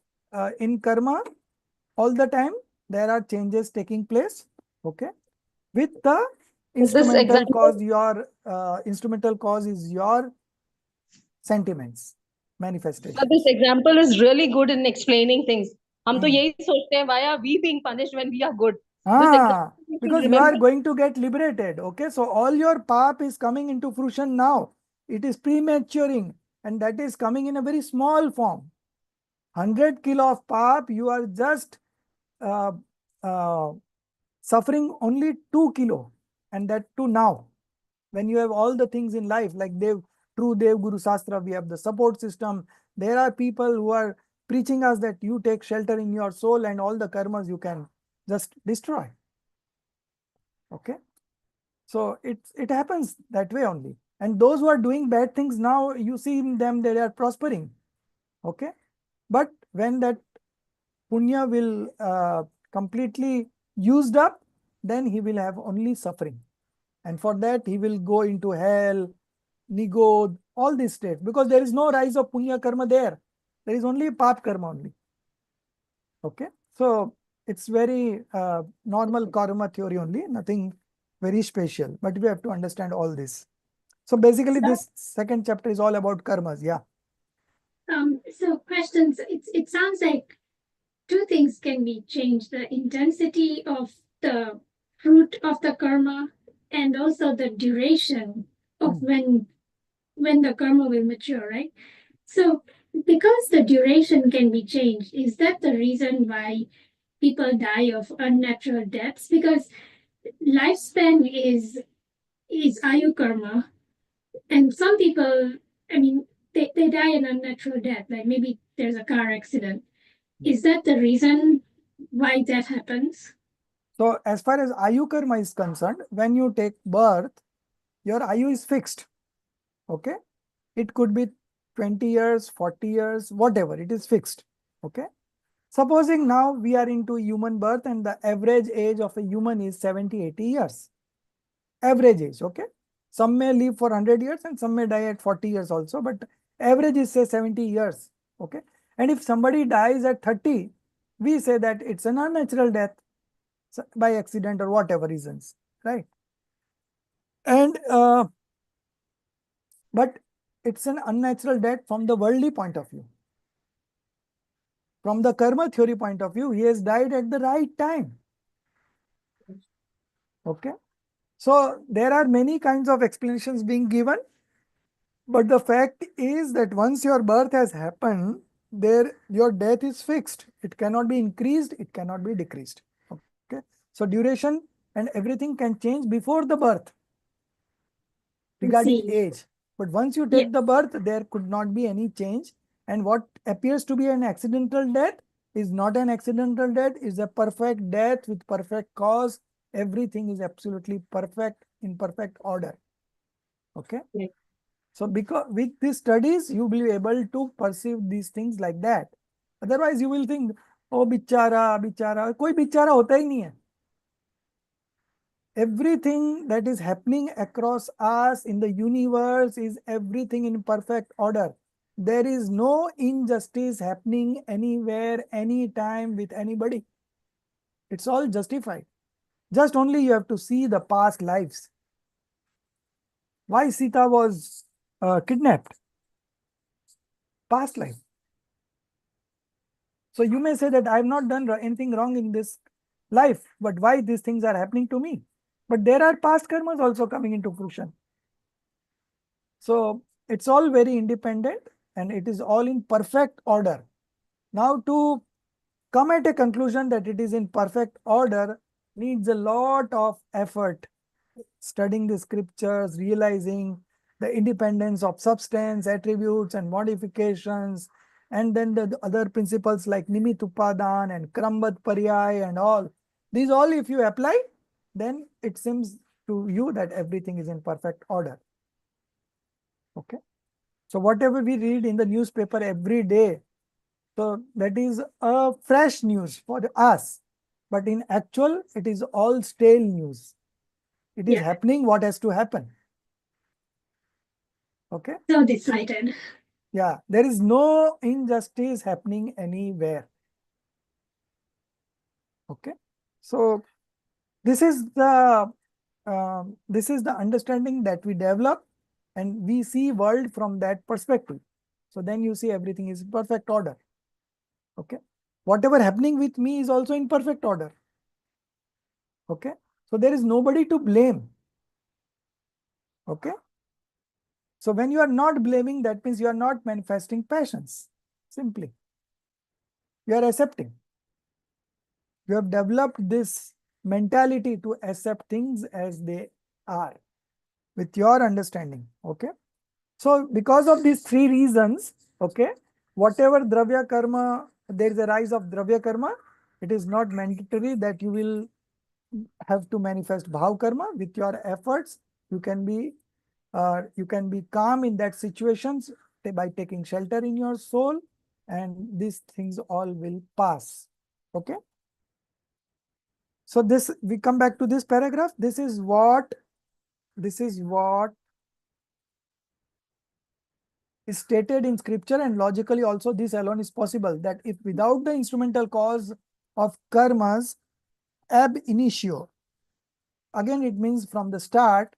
in karma, all the time there are changes taking place. Okay. With the instrumental cause, your instrumental cause is your sentiments, manifestation. But this example is really good in explaining things. हम तो Hmm. यही सोचते हैं, why are we being punished when we are good? Because you are going to get liberated. Okay, so all your pap is coming into fruition now. It is prematuring and that is coming in a very small form. 100 kilo of pap, you are just uh, uh, suffering only 2 kilo, and that too now. When you have all the things in life like true Dev Guru Sastra, we have the support system. There are people who are preaching us that you take shelter in your soul and all the karmas you can just destroy. Okay. So it happens that way only. And those who are doing bad things now, you see them, they are prospering. Okay. But when that punya will completely used up, then he will have only suffering. And for that, he will go into hell, nigod, all these states, because there is no rise of punya karma there. There is only pap karma only. Okay. So it's very normal karma theory only, nothing very special, but we have to understand all this. So basically this second chapter is all about karmas. Yeah. So questions, it sounds like two things can be changed, the intensity of the fruit of the karma and also the duration of when the karma will mature, right? So because the duration can be changed, is that the reason why people die of unnatural deaths? Because lifespan is ayu karma, and some people, I mean, they die an unnatural death, like maybe there's a car accident. Is that the reason why that happens? So as far as ayu karma is concerned, when you take birth, your ayu is fixed. Okay. It could be 20 years, 40 years, whatever, it is fixed. Okay. Supposing now we are into human birth and the average age of a human is 70, 80 years. Average age, okay? Some may live for 100 years and some may die at 40 years also, but average is say 70 years, okay? And if somebody dies at 30, we say that it's an unnatural death by accident or whatever reasons, right? And but it's an unnatural death from the worldly point of view. From the karma theory point of view, he has died at the right time. Okay. So there are many kinds of explanations being given. But the fact is that once your birth has happened, your death is fixed. It cannot be increased, it cannot be decreased. Okay. So duration and everything can change before the birth regarding see. age. But once you Yeah. take the birth, there could not be any change. And what appears to be an accidental death is not an accidental death, is a perfect death with perfect cause. Everything is absolutely perfect, in perfect order. Okay. Yeah. So because with these studies, you will be able to perceive these things like that. Otherwise, you will think, oh, bichara, bichara. कोई बिचारा होता ही नहीं है. Everything that is happening across us in the universe is everything in perfect order. There is no injustice happening anywhere, anytime with anybody. It's all justified. Just only you have to see the past lives. Why Sita was kidnapped? Past life. So you may say that I have not done anything wrong in this life, but why these things are happening to me? But there are past karmas also coming into fruition. So it's all very independent and it is all in perfect order. Now to come at a conclusion that it is in perfect order needs a lot of effort. Studying the scriptures, realizing the independence of substance, attributes and modifications, and then the other principles like Nimit Upadan and Krambat Paryay and all. These all if you apply, then it seems to you that everything is in perfect order. Okay. So whatever we read in the newspaper every day, so that is a fresh news for us. But in actual, it is all stale news. It is Yeah. happening what has to happen. Okay. So decided. Yeah, there is no injustice happening anywhere. Okay. So this is the understanding that we develop, and we see world from that perspective. So then you see everything is in perfect order. Okay. Whatever happening with me is also in perfect order. Okay. So there is nobody to blame. Okay. So when you are not blaming, that means you are not manifesting passions. Simply. You are accepting. You have developed this mentality to accept things as they are with your understanding. Okay. So because of these three reasons, okay, whatever dravya karma, there is a rise of dravya karma. It is not mandatory that you will have to manifest bhav karma. With your efforts. You can be calm in that situations by taking shelter in your soul, and these things all will pass. Okay. So this, we come back to this paragraph. This is what is stated in scripture, and logically also this alone is possible, that if without the instrumental cause of karmas ab initio, again it means from the start,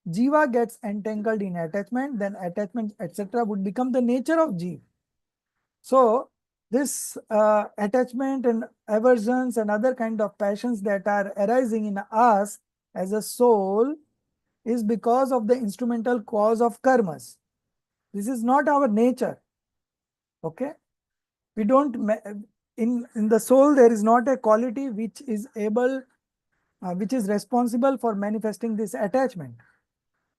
jiva gets entangled in attachment, then attachment etc. would become the nature of jiva. So this attachment and aversions and other kind of passions that are arising in us as a soul is because of the instrumental cause of karmas. This is not our nature. Okay. We don't, in the soul, there is not a quality which is able, which is responsible for manifesting this attachment.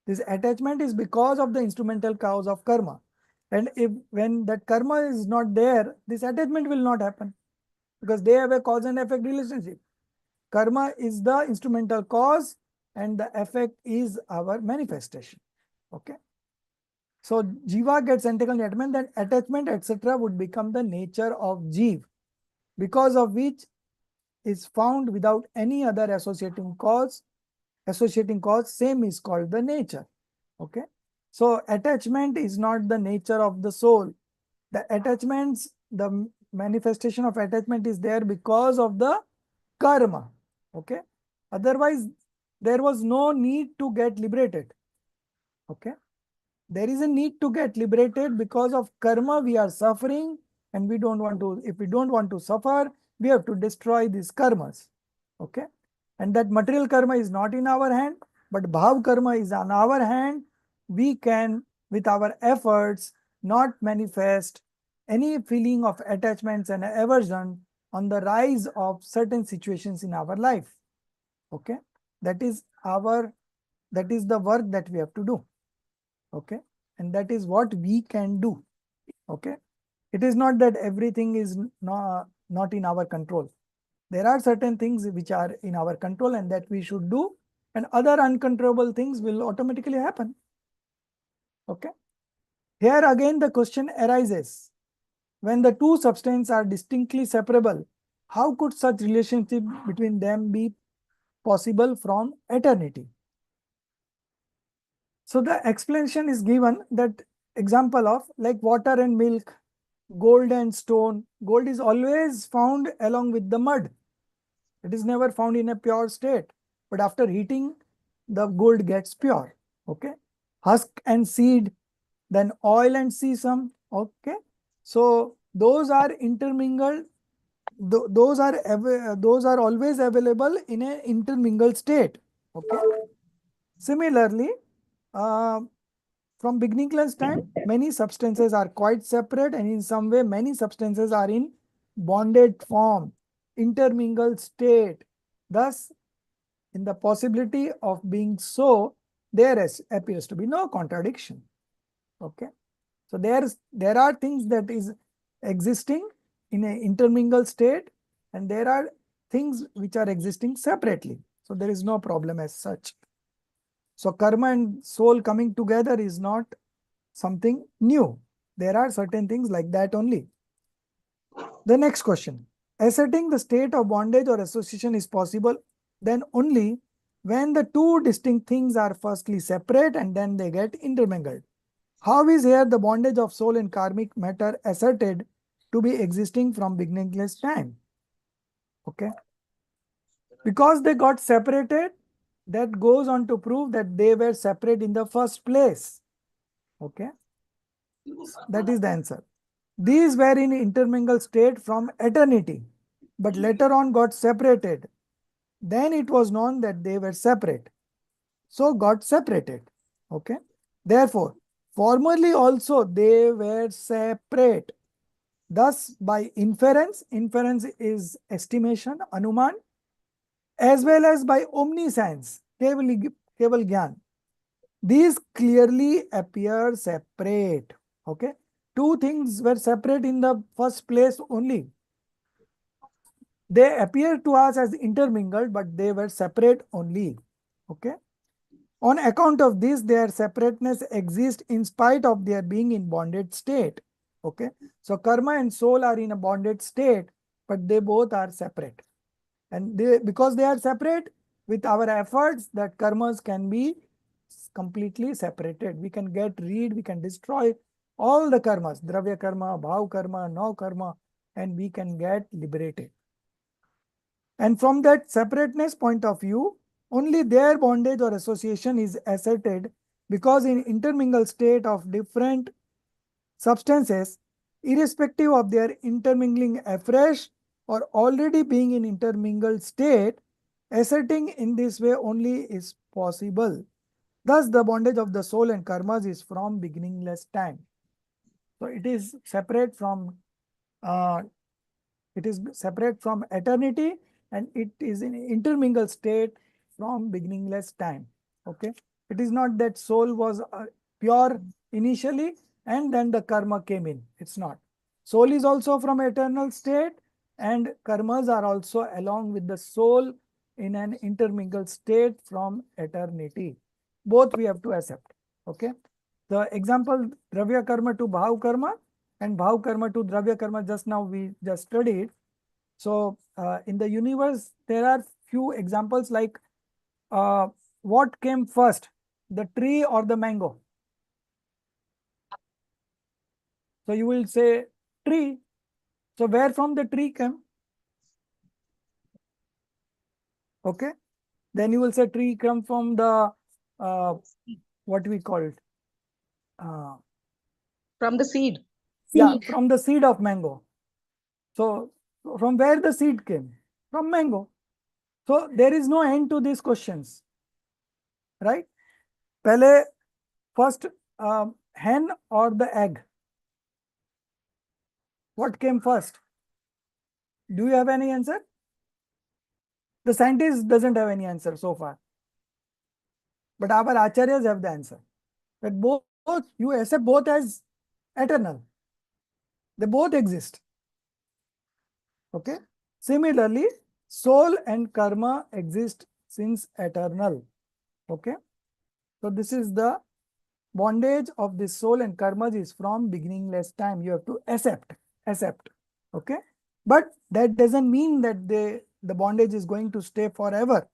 This attachment is because of the instrumental cause of karma. And if when that karma is not there, this attachment will not happen, because they have a cause and effect relationship. Karma is the instrumental cause and the effect is our manifestation. Okay. So jiva gets entangled in attachment, then attachment etc. would become the nature of jiva, because of which is found without any other associating cause. Associating cause, same is called the nature. Okay. So attachment is not the nature of the soul. The attachments, the manifestation of attachment is there because of the karma. Okay. Otherwise, there was no need to get liberated. Okay. There is a need to get liberated because of karma. We are suffering and we don't want to, if we don't want to suffer, we have to destroy these karmas. Okay. And that material karma is not in our hand, but bhav karma is on our hand. We can with our efforts not manifest any feeling of attachments and aversion on the rise of certain situations in our life. Okay, that is the work that we have to do. Okay, and that is what we can do. Okay, it is not that everything is not in our control. There are certain things which are in our control and that we should do, and other uncontrollable things will automatically happen. Okay, here again the question arises, when the two substances are distinctly separable, how could such relationship between them be possible from eternity? So the explanation is given, that example of like water and milk, gold and stone. Gold is always found along with the mud. It is never found in a pure state, but after heating, the gold gets pure. Okay. Husk and seed, then oil and sesame. Okay. So those are intermingled. Those are always available in an intermingled state. Okay. Similarly, from beginningless time, many substances are quite separate, and in some way, many substances are in bonded form, intermingled state. Thus, in the possibility of being so, there appears to be no contradiction. Okay, so there are things that is existing in an intermingled state, and there are things which are existing separately. So there is no problem as such. So karma and soul coming together is not something new. There are certain things like that only. The next question. Asserting the state of bondage or association is possible then only when the two distinct things are firstly separate and then they get intermingled. How is here the bondage of soul and karmic matter asserted to be existing from beginningless time? Okay. Because they got separated, that goes on to prove that they were separate in the first place. Okay. That is the answer. These were in intermingled state from eternity, but later on got separated. Then it was known that they were separate. So got separated. Okay. Therefore, formerly also they were separate. Thus, by inference is estimation, anuman, as well as by omniscience, keval gyan. These clearly appear separate. Okay. Two things were separate in the first place only. They appear to us as intermingled, but they were separate only. Okay. On account of this, their separateness exists in spite of their being in bonded state. Okay. So karma and soul are in a bonded state, but they both are separate. And because they are separate, with our efforts, that karmas can be completely separated. We can we can destroy all the karmas, dravya karma, bhav karma, no karma, and we can get liberated. And from that separateness point of view, only their bondage or association is asserted, because in intermingled state of different substances, irrespective of their intermingling afresh or already being in intermingled state, asserting in this way only is possible. Thus, the bondage of the soul and karmas is from beginningless time. So it is separate from eternity, and it is in intermingled state from beginningless time. Okay, it is not that soul was pure initially and then the karma came in. It's not. Soul is also from eternal state, and karmas are also along with the soul in an intermingled state from eternity. Both we have to accept. Okay. The example dravya karma to bhav karma and bhav karma to dravya karma, just now we just studied. So in the universe, there are few examples like what came first, the tree or the mango? So you will say tree. So where from the tree came? Okay. Then you will say tree come from the what we call it? From the seed. Yeah, from the seed of mango. So from where the seed came? From mango. So there is no end to these questions, right? Pehle first hen or the egg? What came first? Do you have any answer? The scientist doesn't have any answer so far. But our acharyas have the answer. That both you accept both as eternal. They both exist. Okay. Similarly, soul and karma exist since eternal. Okay. So this is the bondage of the soul and karma is from beginningless time. You have to accept. Okay. But that doesn't mean that the bondage is going to stay forever.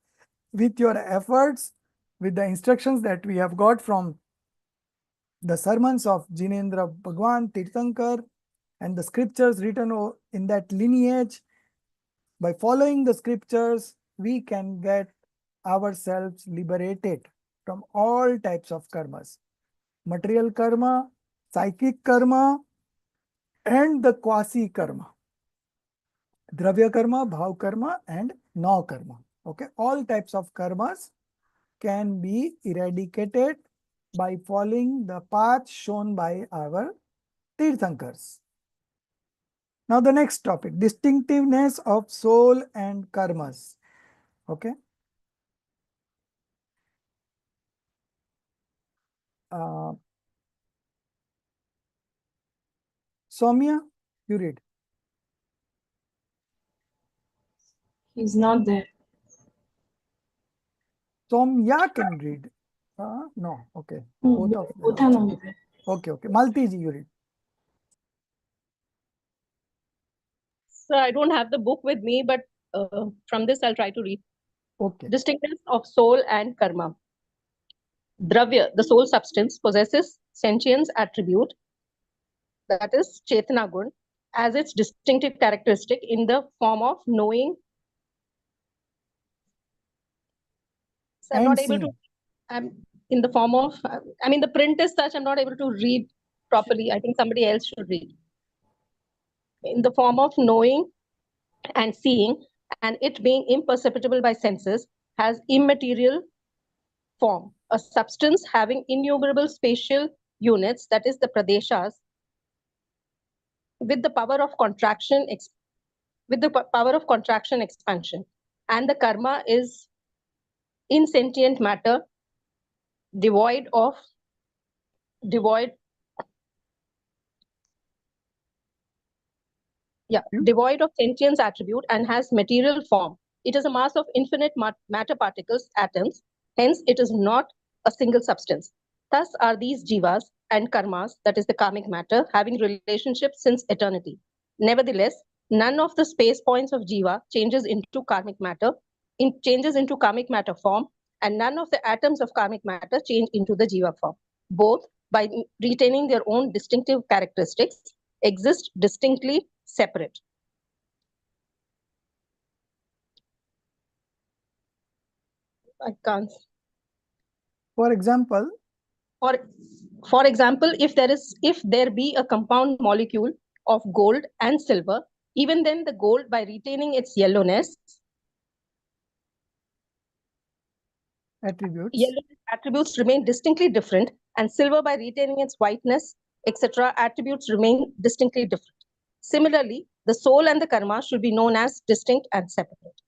With your efforts, with the instructions that we have got from the sermons of Jinendra Bhagwan, Tirthankar, and the scriptures written in that lineage, by following the scriptures, we can get ourselves liberated from all types of karmas. Material karma, psychic karma, and the quasi karma. Dravya karma, bhav karma, and no karma. Okay, all types of karmas can be eradicated by following the path shown by our Tirthankars. Now the next topic, distinctiveness of soul and karmas. Okay. Soumya, you read. He's not there. Soumya can read. No, okay. Both of them. Both are not there. Okay. Malti ji, you read. So I don't have the book with me, but from this I'll try to read. Okay. Distinctness of soul and karma. Dravya, the soul substance, possesses sentience attribute, that is Chetana Gun, as its distinctive characteristic in the form of knowing. So I'm not able to, in the form of, the print is such, I'm not able to read properly. I think somebody else should read. In the form of knowing and seeing, and it being imperceptible by senses, has immaterial form, a substance having innumerable spatial units, that is the pradeshas, with the power of contraction, expansion, and the karma is insentient matter, devoid of sentience attribute and has material form. It is a mass of infinite matter particles, atoms. Hence, it is not a single substance. Thus are these jivas and karmas, that is the karmic matter, having relationships since eternity. Nevertheless, none of the space points of jiva changes into karmic matter form, and none of the atoms of karmic matter change into the jiva form. Both, by retaining their own distinctive characteristics, exist distinctly separate. I can't. For example, if there be a compound molecule of gold and silver, even then the gold, by retaining its yellowness attributes remain distinctly different, and silver, by retaining its whiteness, etc., attributes remain distinctly different. Similarly, the soul and the karma should be known as distinct and separate.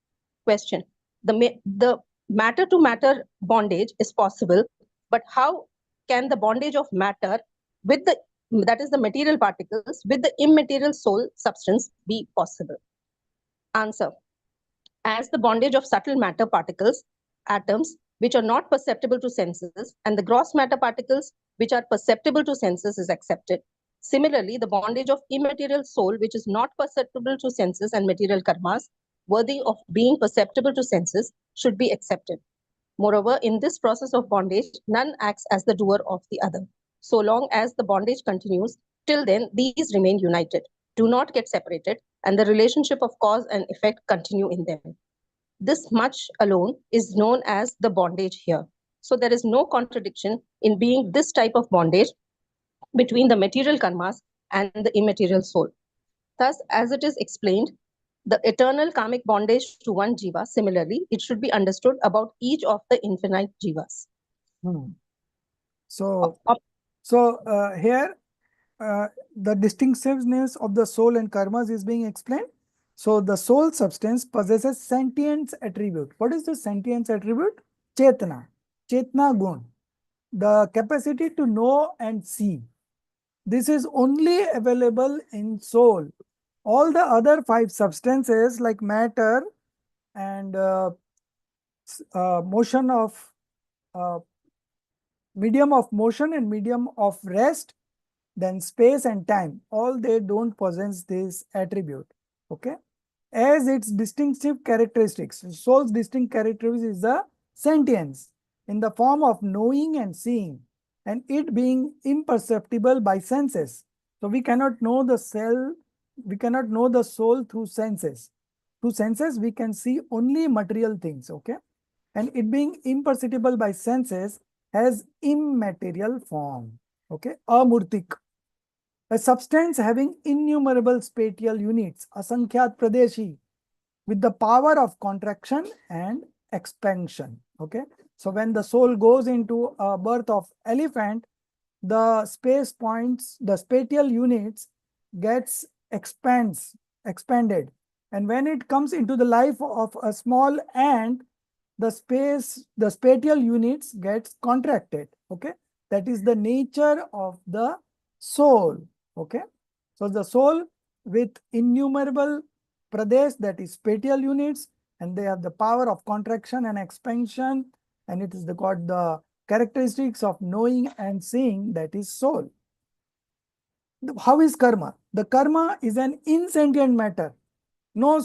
Question: the matter-to-matter bondage is possible, but how can the bondage of matter with that is the material particles with the immaterial soul substance be possible? Answer: as the bondage of subtle matter particles, atoms, which are not perceptible to senses, and the gross matter particles, which are perceptible to senses, is accepted. Similarly, the bondage of immaterial soul, which is not perceptible to senses, and material karmas, worthy of being perceptible to senses, should be accepted. Moreover, in this process of bondage, none acts as the doer of the other. So long as the bondage continues, till then these remain united, do not get separated, and the relationship of cause and effect continue in them. This much alone is known as the bondage here. So there is no contradiction in being this type of bondage between the material karmas and the immaterial soul. Thus, as it is explained, the eternal karmic bondage to one jiva, similarly, it should be understood about each of the infinite jivas. So So here the distinctiveness of the soul and karmas is being explained. So the soul substance possesses sentience attribute. What is the sentience attribute? Chetna, Chetna gun, the capacity to know and see. This is only available in soul. All the other 5 substances like matter and motion of medium of motion and medium of rest, then space and time, all they don't possess this attribute. Okay. As its distinctive characteristics, soul's distinct characteristic is the sentience in the form of knowing and seeing, and it being imperceptible by senses. So we cannot know the we cannot know the soul through senses. Through senses, we can see only material things, okay? And it being imperceptible by senses has immaterial form, okay? Amurtik. A substance having innumerable spatial units, asankhyat pradeshi, with the power of contraction and expansion. Okay. So when the soul goes into a birth of elephant, the space points, the spatial units gets expanded. And when it comes into the life of a small ant, the spatial units gets contracted. Okay. That is the nature of the soul. Okay. So the soul with innumerable pradesh, that is spatial units, and they have the power of contraction and expansion, and it is got the characteristics of knowing and seeing, that is soul. How is karma? The karma is an insentient matter. No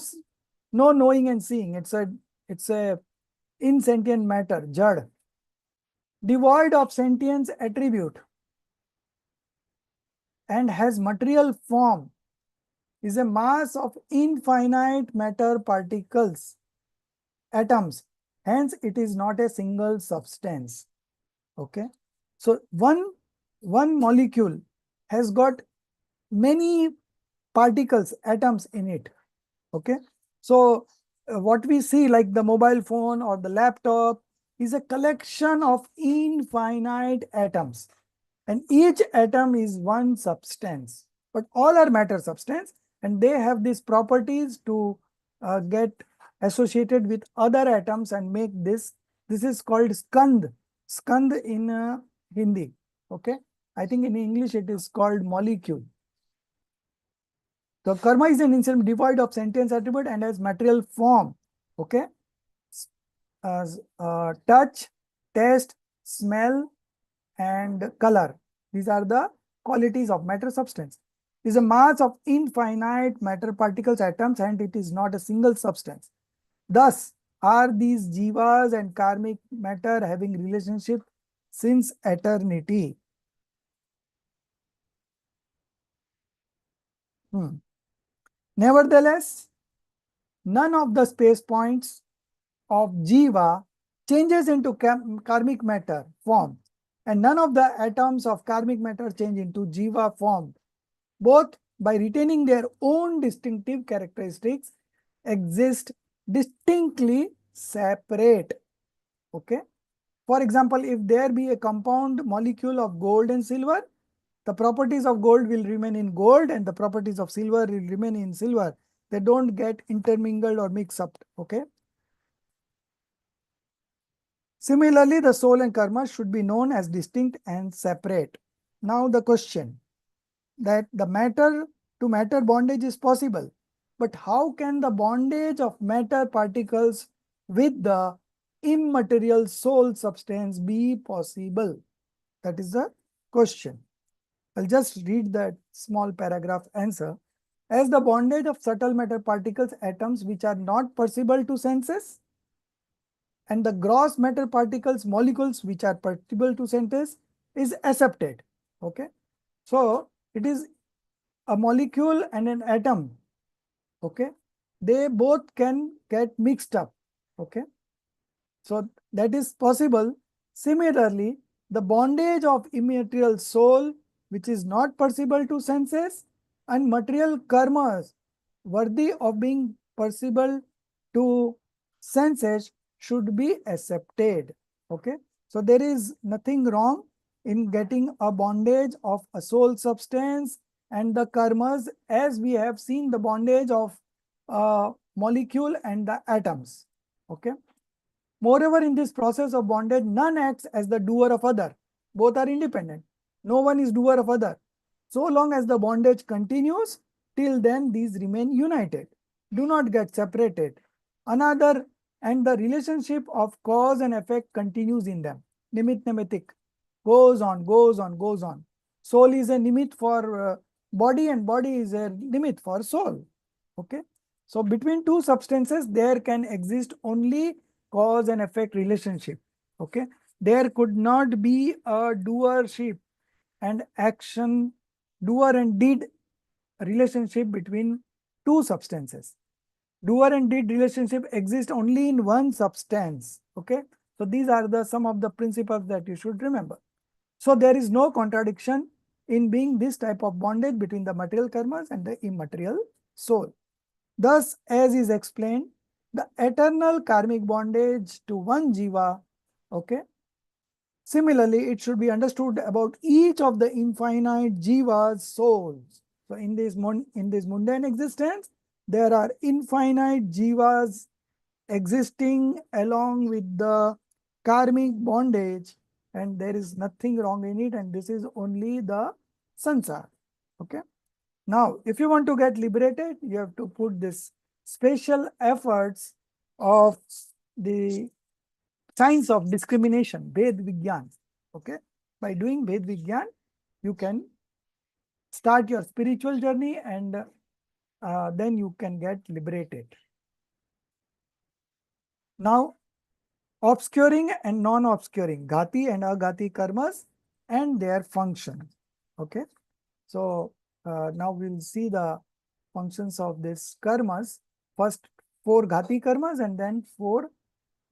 knowing and seeing. It's a insentient matter, jad. Devoid of sentience attribute and has material form, is a mass of infinite matter particles, atoms. Hence, it is not a single substance. Okay. So one molecule has got many particles, atoms in it. Okay. So what we see like the mobile phone or the laptop is a collection of infinite atoms. And each atom is one substance, but all are matter substance, and they have these properties to get associated with other atoms and make this. This is called skand. Skand in Hindi. Okay. I think in English it is called molecule. So karma is an instant devoid of sentience attribute and has material form. Okay. As touch, taste, smell, and color. These are the qualities of matter substance. It is a mass of infinite matter particles, atoms, and it is not a single substance. Thus, are these jivas and karmic matter having relationship since eternity? Nevertheless, none of the space points of jiva changes into karmic matter form, and none of the atoms of karmic matter change into jiva form. Both, by retaining their own distinctive characteristics, exist distinctly separate. Okay. For example, if there be a compound molecule of gold and silver, the properties of gold will remain in gold and the properties of silver will remain in silver. They don't get intermingled or mixed up. Okay. Similarly, the soul and karma should be known as distinct and separate. Now the question that the matter to matter bondage is possible, but how can the bondage of matter particles with the immaterial soul substance be possible? That is the question. I'll just read that small paragraph answer. As the bondage of subtle matter particles, atoms which are not perceivable to senses, and the gross matter particles, molecules which are perceivable to senses, is accepted. Okay. So it is a molecule and an atom. Okay. They both can get mixed up. Okay. So that is possible. Similarly, the bondage of immaterial soul, which is not perceivable to senses, and material karmas worthy of being perceivable to senses should be accepted. Okay. So there is nothing wrong in getting a bondage of a soul substance and the karmas, as we have seen the bondage of molecule and the atoms. Okay. Moreover, in this process of bondage, none acts as the doer of other. Both are independent. No one is doer of other. So long as the bondage continues, till then these remain united. Do not get separated. Another, and the relationship of cause and effect continues in them. Nimit nimitik. Goes on, goes on, goes on. Soul is a nimit for body and body is a nimit for soul. Okay. So between two substances, there can exist only cause and effect relationship. Okay. There could not be a doership and action, doer and deed relationship between two substances. Doer and deed relationship exist only in one substance. Okay. So these are the some of the principles that you should remember. So there is no contradiction in being this type of bondage between the material karmas and the immaterial soul. Thus, as is explained, the eternal karmic bondage to one jiva, okay. Similarly, it should be understood about each of the infinite jivas' souls. So in this mundane existence, there are infinite jivas existing along with the karmic bondage, and there is nothing wrong in it, and this is only the sansar. Okay. Now, if you want to get liberated, you have to put this special efforts of the science of discrimination, Ved Vigyan. Okay. By doing Ved Vigyan, you can start your spiritual journey and then you can get liberated. Now, obscuring and non-obscuring, Ghati and Aghati karmas and their functions. Okay. So, now we will see the functions of this karmas. First 4 Ghati karmas and then 4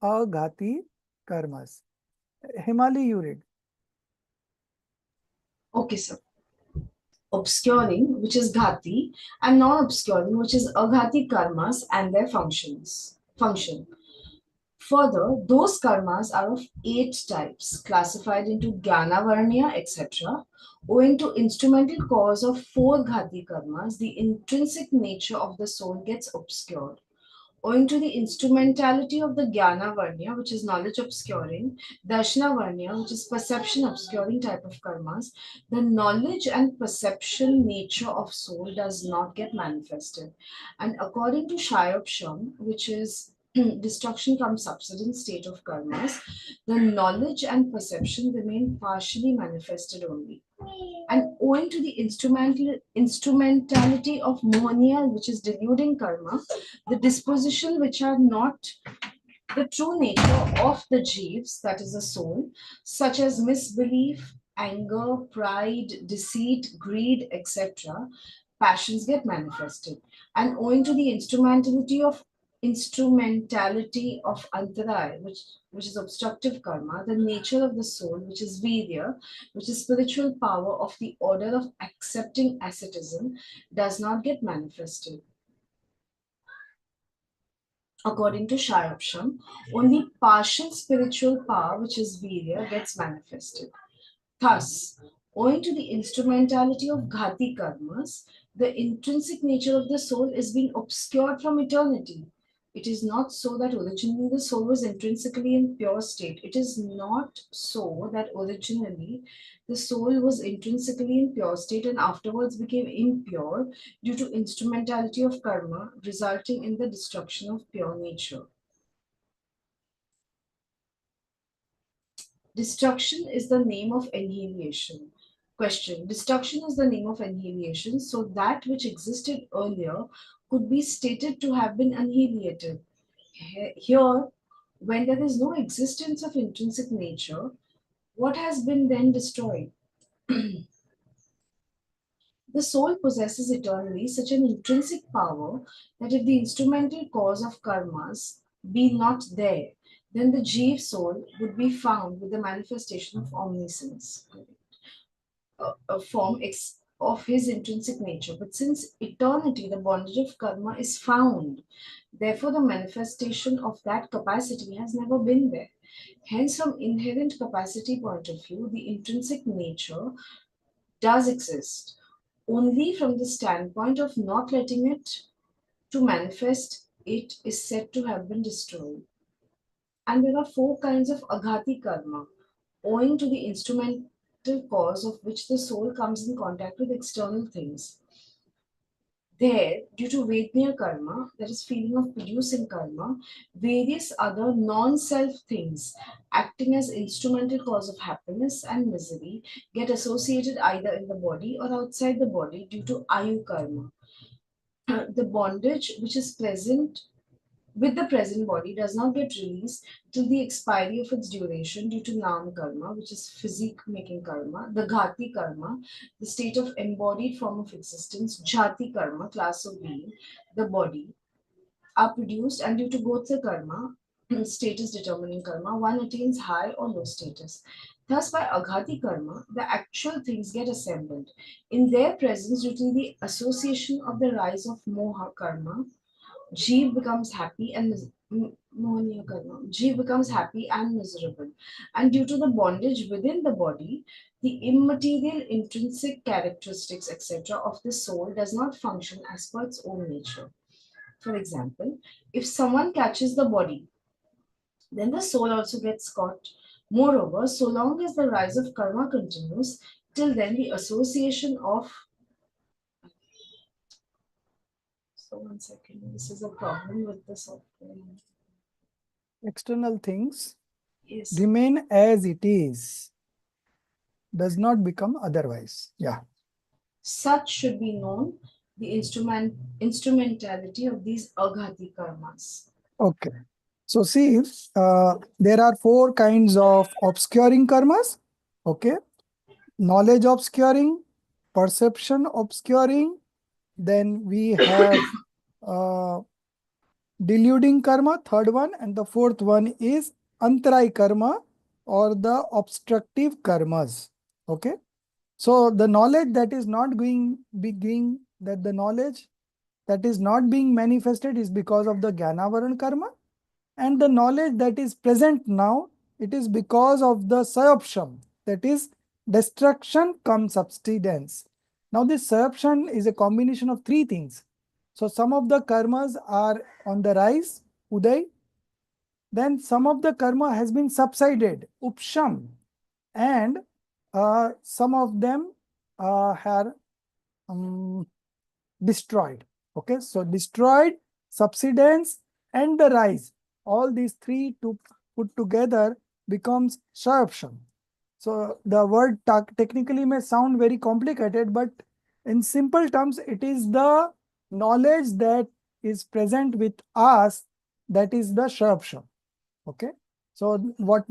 Aghati karmas. Himali, you read. Okay, sir. Obscuring, which is Ghati, and non-obscuring, which is Aghati karmas and their function. Further, those karmas are of 8 types, classified into Jnana Varnya, etc. Owing to instrumental cause of 4 Ghati karmas, the intrinsic nature of the soul gets obscured. Owing to the instrumentality of the Jnana Varnya, which is knowledge obscuring, Darshana Varnya, which is perception obscuring type of karmas, the knowledge and perception nature of soul does not get manifested. And according to Shayopsham, which is destruction from subsidence state of karmas, the knowledge and perception remain partially manifested only. And owing to the instrumentality of mohaniya, which is deluding karma, the disposition which are not the true nature of the jeeves, that is the soul, such as misbelief, anger, pride, deceit, greed, etc., passions get manifested. And owing to the instrumentality of antaray, which is obstructive karma, the nature of the soul, which is virya, which is spiritual power of the order of accepting asceticism, does not get manifested. According to Shayopsham, only partial spiritual power, which is virya, gets manifested. Thus, owing to the instrumentality of Ghati karmas, the intrinsic nature of the soul is being obscured from eternity. It is not so that originally the soul was intrinsically in pure state. It is not so that originally the soul was intrinsically in pure state and afterwards became impure due to instrumentality of karma, resulting in the destruction of pure nature. Destruction is the name of annihilation. Question. Destruction is the name of annihilation, so that which existed earlier could be stated to have been annihilated. Here, when there is no existence of intrinsic nature, what has been then destroyed? The soul possesses eternally such an intrinsic power that if the instrumental cause of karmas be not there, then the Jeev soul would be found with the manifestation of omniscience. of his intrinsic nature. But since eternity, the bondage of karma is found. Therefore, the manifestation of that capacity has never been there. Hence, from inherent capacity point of view, the intrinsic nature does exist. Only from the standpoint of not letting it to manifest, it is said to have been destroyed. And there are four kinds of aghati karma, owing to the instrumental cause of which the soul comes in contact with external things. There, due to Vedniya karma, that is feeling of producing karma, various other non-self things acting as instrumental cause of happiness and misery get associated either in the body or outside the body due to ayu karma. The bondage which is present with the present body does not get released till the expiry of its duration due to nam karma, which is physique making karma, the ghati karma, the state of embodied form of existence, jati karma, class of being, the body, are produced, and due to gotra karma, status determining karma, one attains high or low status. Thus, by aghati karma, the actual things get assembled. In their presence, due to the association of the rise of moha karma, Jeev becomes happy and Mohaniya karma. Jeev becomes happy and miserable. And due to the bondage within the body, the immaterial intrinsic characteristics, etc., of the soul does not function as per its own nature. For example, if someone catches the body, then the soul also gets caught. Moreover, so long as the rise of karma continues, till then the association of. So, one second, this is a problem with the software. External things Yes. remain as it is, does not become otherwise. Yeah. Such should be known the instrumentality of these aghati karmas. Okay. So see, there are four kinds of obscuring karmas. Okay. Knowledge obscuring, perception obscuring, then we have deluding karma, third one, and the fourth one is antarai karma or the obstructive karmas. Okay. So the knowledge that is not the knowledge that is not being manifested is because of the Jnanavaran karma, and the knowledge that is present now, it is because of the sayapsham, that is destruction cum subsidence. Now this sayapsham is a combination of three things. So some of the karmas are on the rise, uday, then some of the karma has been subsided, upsham, and some of them are destroyed. Okay, so destroyed, subsidence, and the rise. All these three to put together becomes sayapsham. So the word technically may sound very complicated, but in simple terms, it is the knowledge that is present with us that is the sayapsham. Okay. So what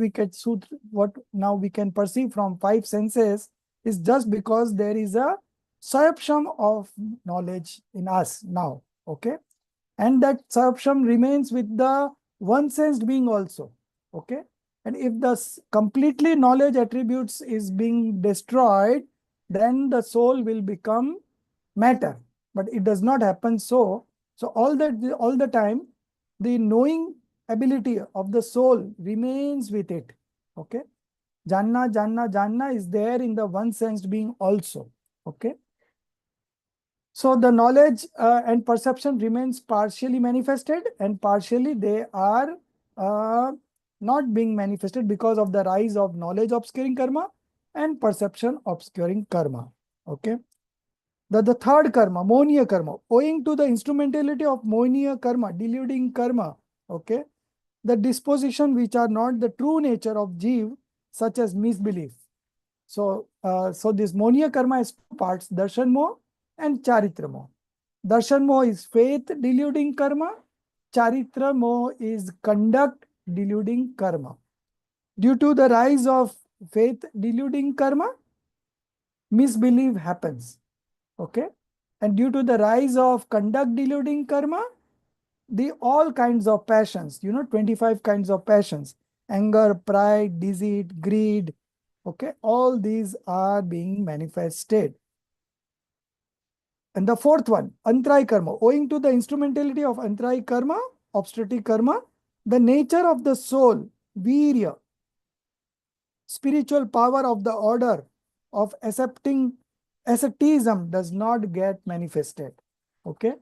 now we can perceive from five senses is just because there is a sayapsham of knowledge in us now. Okay. And that sayapsham remains with the one sensed being also. Okay. And if the completely knowledge attributes is being destroyed, then the soul will become matter. But it does not happen so. So all the time, the knowing ability of the soul remains with it. Okay. Janna is there in the one sensed being also. Okay. So the knowledge and perception remains partially manifested, and partially they are not being manifested because of the rise of knowledge obscuring karma and perception obscuring karma. Okay. The third karma, Mohaniya karma, owing to the instrumentality of Mohaniya karma, deluding karma, okay, the disposition which are not the true nature of Jeev, such as misbelief. So, this Mohaniya karma has two parts, Darshan Moh and Charitra Moh. Darshan Moh is faith deluding karma, Charitra Moh is conduct deluding karma. Due to the rise of faith deluding karma, misbelief happens. Okay. And due to the rise of conduct deluding karma, the all kinds of passions, 25 kinds of passions, anger, pride, deceit, greed, okay, all these are being manifested. And the fourth one, antray karma. Owing to the instrumentality of antray karma, obstructive karma, the nature of the soul, virya, spiritual power of the order of asceticism does not get manifested. Okay.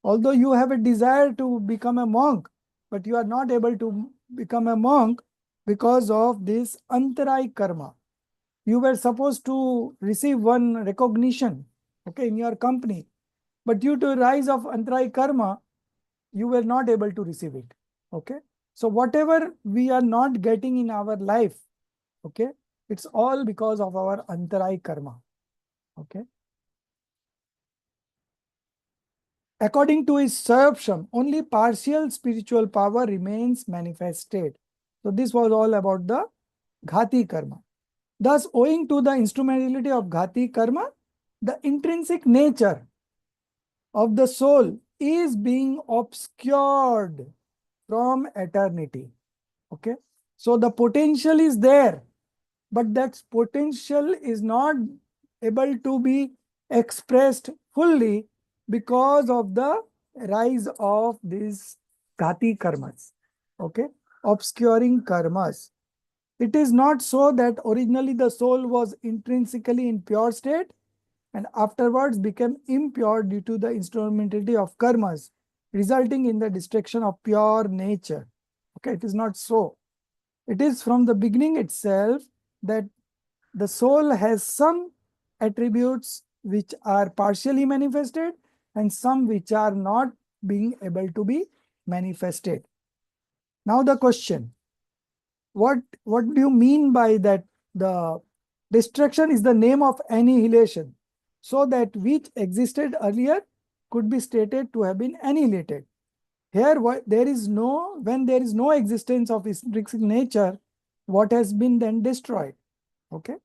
Although you have a desire to become a monk, but you are not able to become a monk because of this antaray karma. You were supposed to receive one recognition, okay, in your company, but due to rise of antaray karma, you were not able to receive it. Okay. So whatever we are not getting in our life, okay, it's all because of our antaray karma. Okay. According to his Sayapsham, only partial spiritual power remains manifested. So this was all about the Ghati karma. Thus, owing to the instrumentality of Ghati karma, the intrinsic nature of the soul is being obscured from eternity. Okay. So the potential is there, but that potential is not able to be expressed fully because of the rise of these Ghati karmas. Okay. Obscuring karmas. It is not so that originally the soul was intrinsically in pure state and afterwards became impure due to the instrumentality of karmas, resulting in the destruction of pure nature. Okay, it is not so. It is from the beginning itself that the soul has some attributes which are partially manifested and some which are not being able to be manifested. Now the question, what do you mean by that? The destruction is the name of annihilation, so that which existed earlier could be stated to have been annihilated. Here, when there is no existence of intrinsic nature, what has been then destroyed? Okay.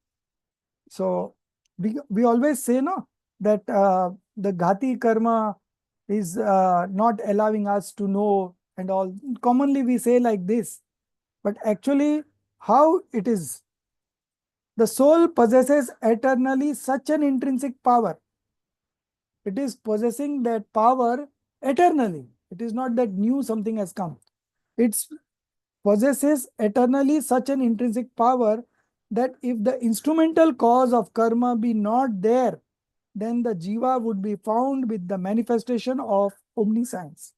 So we always say no that the Ghati karma is not allowing us to know and all. Commonly we say like this, but actually how it is? The soul possesses eternally such an intrinsic power. It is possessing that power eternally. It is not that new something has come. It possesses eternally such an intrinsic power that if the instrumental cause of karma be not there, then the jiva would be found with the manifestation of omniscience.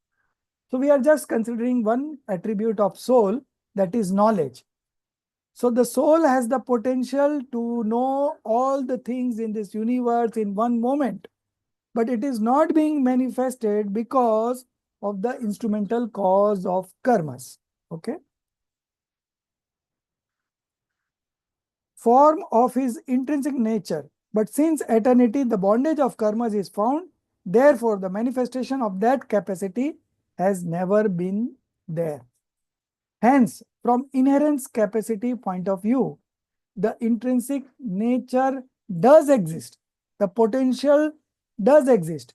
So we are just considering one attribute of soul, that is knowledge. So the soul has the potential to know all the things in this universe in one moment, but it is not being manifested because of the instrumental cause of karmas. Okay. Form of his intrinsic nature. But since eternity, the bondage of karmas is found, therefore the manifestation of that capacity has never been there. Hence, from inherent capacity point of view, the intrinsic nature does exist. The potential does exist.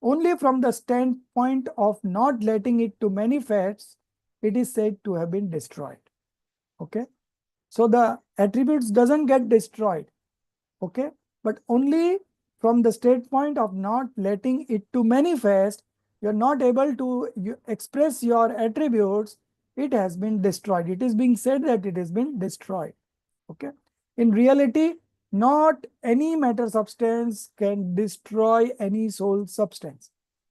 Only from the standpoint of not letting it to manifest, it is said to have been destroyed. Okay. So the attributes doesn't get destroyed. Okay. But only from the standpoint of not letting it to manifest, you're not able to express your attributes, it has been destroyed. It is being said that it has been destroyed. Okay. In reality, not any matter substance can destroy any soul substance.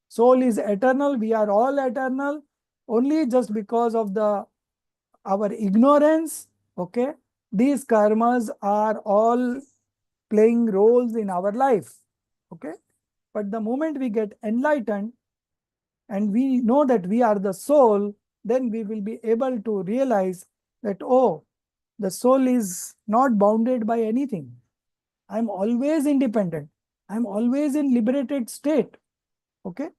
Soul is eternal. We are all eternal. Only just because of our ignorance, okay, these karmas are all playing roles in our life. Okay. But the moment we get enlightened and we know that we are the soul, then we will be able to realize that, oh, the soul is not bounded by anything. I'm always independent. I'm always in liberated state. Okay.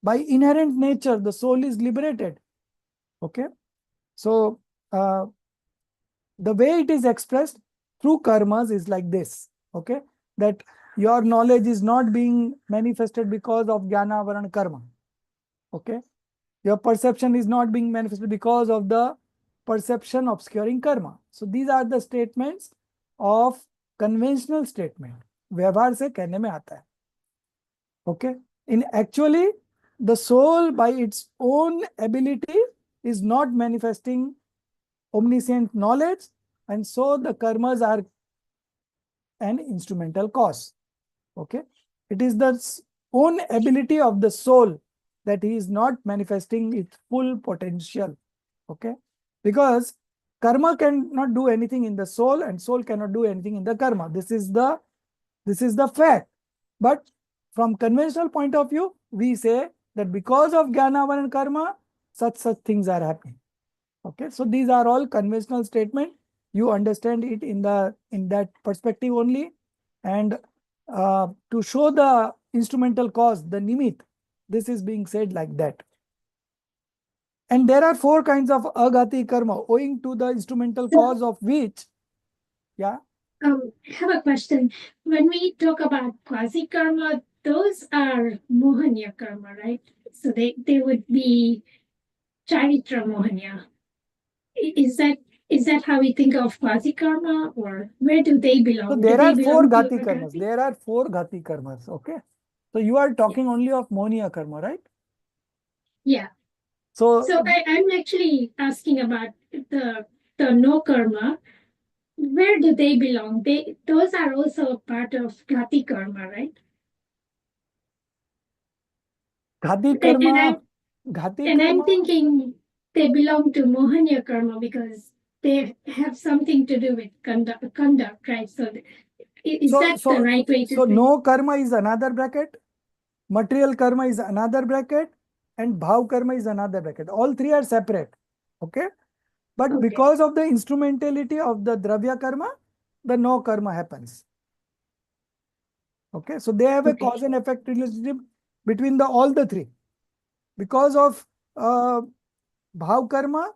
By inherent nature, the soul is liberated. Okay. So the way it is expressed through karmas is like this. Okay. That your knowledge is not being manifested because of jnana varana karma. Okay. Your perception is not being manifested because of the perception obscuring karma. So these are the statements of conventional statement. व्यवहार से कहने में आता है. Okay. In actually, the soul by its own ability is not manifesting omniscient knowledge, and so the karmas are an instrumental cause. Okay. It is the own ability of the soul that he is not manifesting its full potential. Okay. Because karma cannot do anything in the soul and soul cannot do anything in the karma. This is the fact. But from conventional point of view, we say that because of jnana and karma, such things are happening. Okay, so these are all conventional statement. You understand it in that perspective only, and to show the instrumental cause, the nimit, this is being said like that. And there are 4 kinds of aghati karma, owing to the instrumental cause of which, yeah. I have a question. When we talk about quasi karma, those are mohanya karma, right? So they would be charitra mohanya. Is that how we think of quasi karma, or where do they belong? So Do there they are 4 belong to ghati karmas. aghati? There are 4 ghati karmas. Okay. So you are talking only of monia karma, right? Yeah. So So I'm actually asking about the no karma. Where do they belong? Those are also part of ghati karma, right? ghati And karma, I'm thinking they belong to mohanya karma because they have something to do with conduct, right? So is that the right way to so think? no karma is another bracket, material karma is another bracket, and bhav karma is another bracket. All 3 are separate. Okay. But Okay. because of the instrumentality of the dravya karma, the no karma happens. Okay. So they have a cause and effect relationship between all the 3. Because of bhav karma,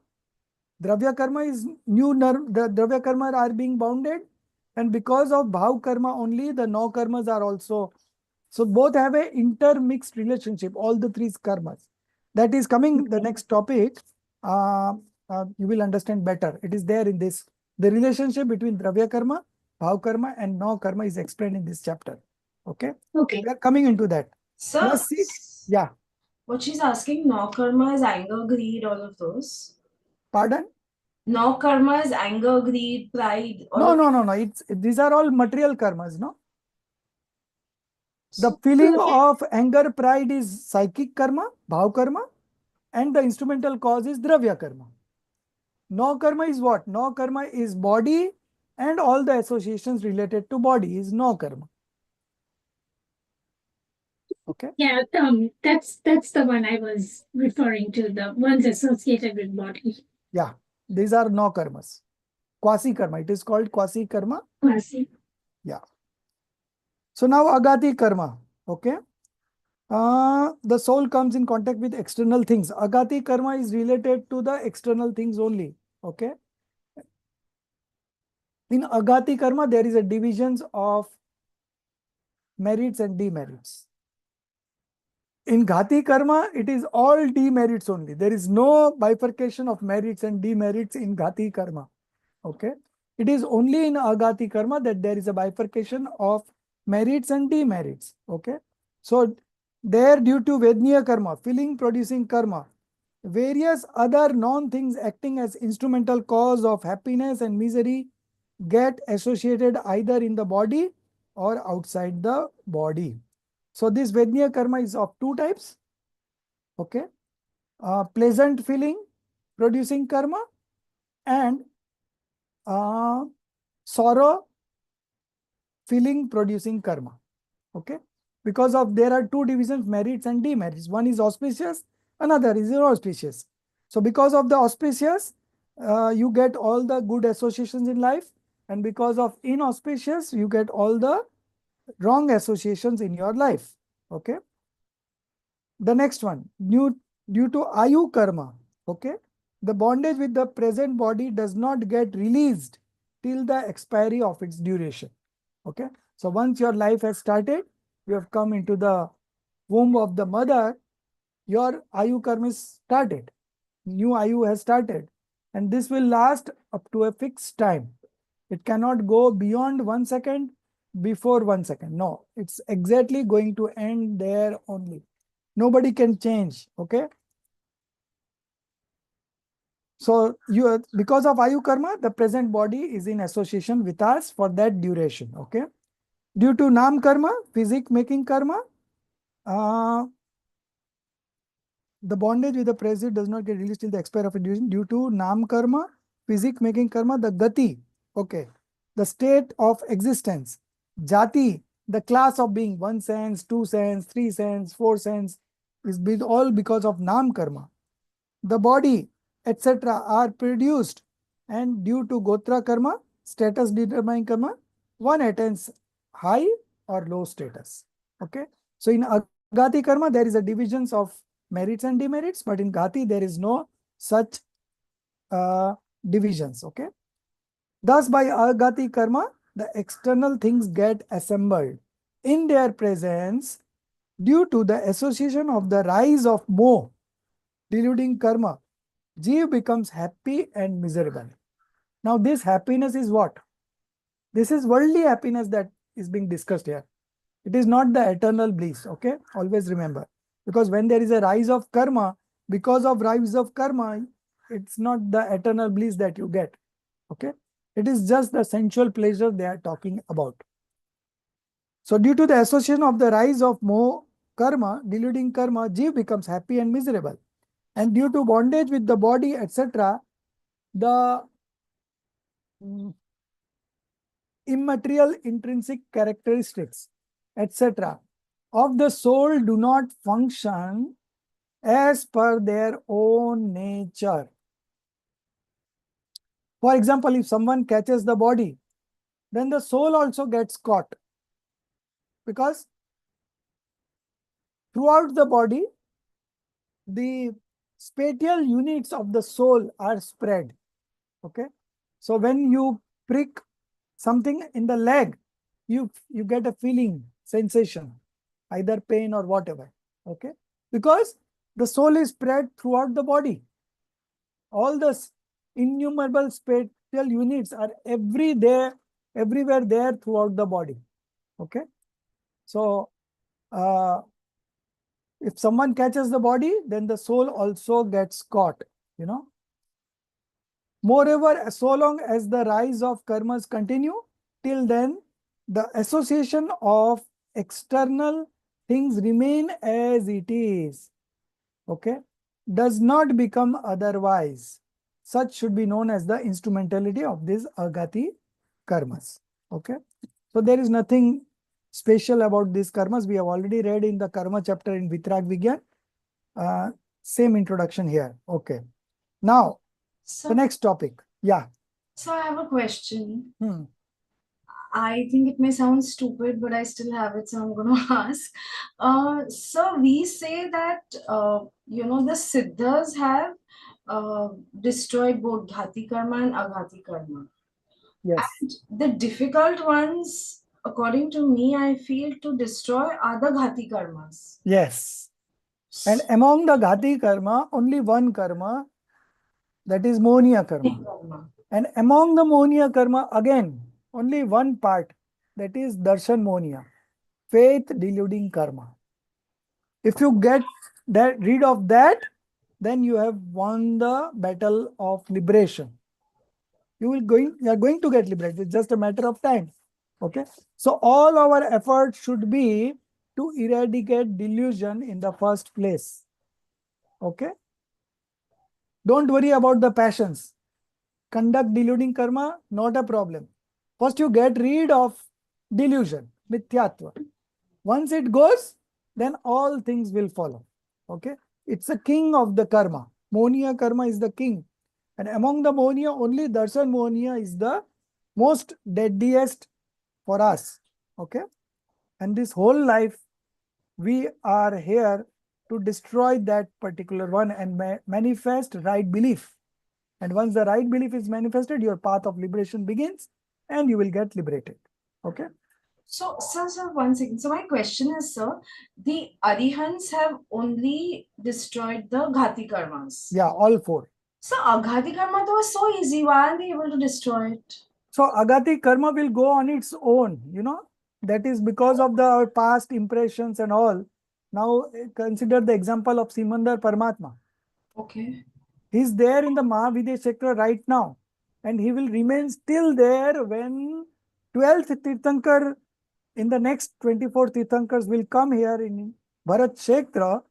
dravya karma is the dravya karma are being bounded, and because of bhav karma only, the no karmas are also. So both have a intermixed relationship, all the 3 karmas. That is coming the next topic. You will understand better. It is there in this. The relationship between dravya karma, bhav karma, and no karma is explained in this chapter. Okay. Okay. We are coming into that. So, Let's see. Yeah. what she's asking, no karma is anger, greed, all of those. Pardon? No karma is anger, greed, pride. No. These are all material karmas, no? The feeling of anger, pride is psychic karma, bhav karma, and the instrumental cause is dravya karma. No karma is what? No karma is body and all the associations related to body is no karma. Okay. Yeah, that's the one I was referring to, the ones associated with body. Yeah, these are no karmas. Quasi karma. It is called quasi karma. Quasi. Yeah. So now agati karma. Okay. The soul comes in contact with external things. Agati karma is related to the external things only. Okay. In agati karma, there is a divisions of merits and demerits. In Ghati karma, it is all demerits only. There is no bifurcation of merits and demerits in Ghati karma. Okay. It is only in Aghati karma that there is a bifurcation of merits and demerits. Okay. So there, due to Vedniya karma, feeling producing karma, various other non-things acting as instrumental cause of happiness and misery get associated either in the body or outside the body. So this Vedniya karma is of 2 types. Okay. Pleasant feeling producing karma and sorrow feeling producing karma. Okay. Because of there are 2 divisions, merits and demerits. One is auspicious, another is inauspicious. So because of the auspicious, you get all the good associations in life, and because of inauspicious, you get all the wrong associations in your life. Okay. The next one, due to Ayu karma, okay, the bondage with the present body does not get released till the expiry of its duration. Okay. So once your life has started, you have come into the womb of the mother, your Ayu karma is started. New Ayu has started. And this will last up to a fixed time. It cannot go beyond 1 second, before 1 second. No, it's exactly going to end there only. Nobody can change. Okay. So because of Ayu Karma, the present body is in association with us for that duration. Okay. Due to Nam Karma, physic making karma, the bondage with the present does not get released till the expire of a duration. Due to Nam Karma, physic making karma, the Gati, okay, the state of existence, Jati, the class of being, 1 sense, 2 sense, 3 sense, 4 sense, is all because of Nam Karma. The body, etc. are produced, and due to Gotra Karma, status determining karma, one attains high or low status. Okay. So in Agati Karma, there is a divisions of merits and demerits, but in Gati, there is no such divisions. Okay. Thus, by Agati Karma, the external things get assembled in their presence due to the association of the rise of Moh, deluding karma. Jeev becomes happy and miserable. Now, this happiness is what? This is worldly happiness that is being discussed here. It is not the eternal bliss. Okay. Always remember. Because when there is a rise of karma, because of rise of karma, it's not the eternal bliss that you get. Okay. It is just the sensual pleasure they are talking about. So due to the association of the rise of Moh karma, deluding karma, Jeev becomes happy and miserable. And due to bondage with the body, etc., the immaterial intrinsic characteristics, etc., of the soul do not function as per their own nature. For example, if someone catches the body, then the soul also gets caught, because throughout the body, the spatial units of the soul are spread. Okay. So when you prick something in the leg, you get a feeling, sensation, either pain or whatever. Okay. Because the soul is spread throughout the body. All the innumerable spatial units are everywhere there throughout the body. Okay. So if someone catches the body, then the soul also gets caught, you know. Moreover, so long as the rise of karmas continue, till then the association of external things remain as it is. Okay. Does not become otherwise. Such should be known as the instrumentality of these agati karmas. Okay. So there is nothing special about these karmas. We have already read in the karma chapter in Vitrag Vigyan. Same introduction here. Okay. Now, So, the next topic. Yeah. so I have a question. Hmm. I think it may sound stupid, but I still have it, so I'm going to ask. So we say that, the Siddhas have destroyed both Ghati Karma and Aghati Karma. Yes. And the difficult ones, according to me, I feel to destroy are the Ghati Karmas. Yes. And among the Ghati karma, only one karma, that is Monia karma. Karma. And among the Monia karma, again, only one part, that is Darshan Monia, faith deluding karma. If you get rid of that, then you have won the battle of liberation. You are going to get liberated. It's just a matter of time. Okay. So all our effort should be to eradicate delusion in the first place. Okay. Don't worry about the passions. Conduct deluding karma, not a problem. First, you get rid of delusion, mithyatva. Once it goes, then all things will follow. Okay. It's a king of the karma. Monia karma is the king. And among the Monia, only Darshan Monia is the most deadliest for us. Okay. And this whole life, we are here to destroy that particular one and manifest right belief. And once the right belief is manifested, your path of liberation begins and you will get liberated. Okay. So, sir, 1 second. So my question is, sir, the Arihants have only destroyed the Ghati Karmas. Yeah, all four. So Aghati Karma was so easy. Why are they able to destroy it? So Agati karma will go on its own, That is because of our past impressions and all. Now consider the example of Simandar Paramatma. Okay. He's there in the Mahavidesh sector right now, and he will remain still there when 12th Tirthankar in the next 24 Tirthankars will come here in Bharat Kshetra,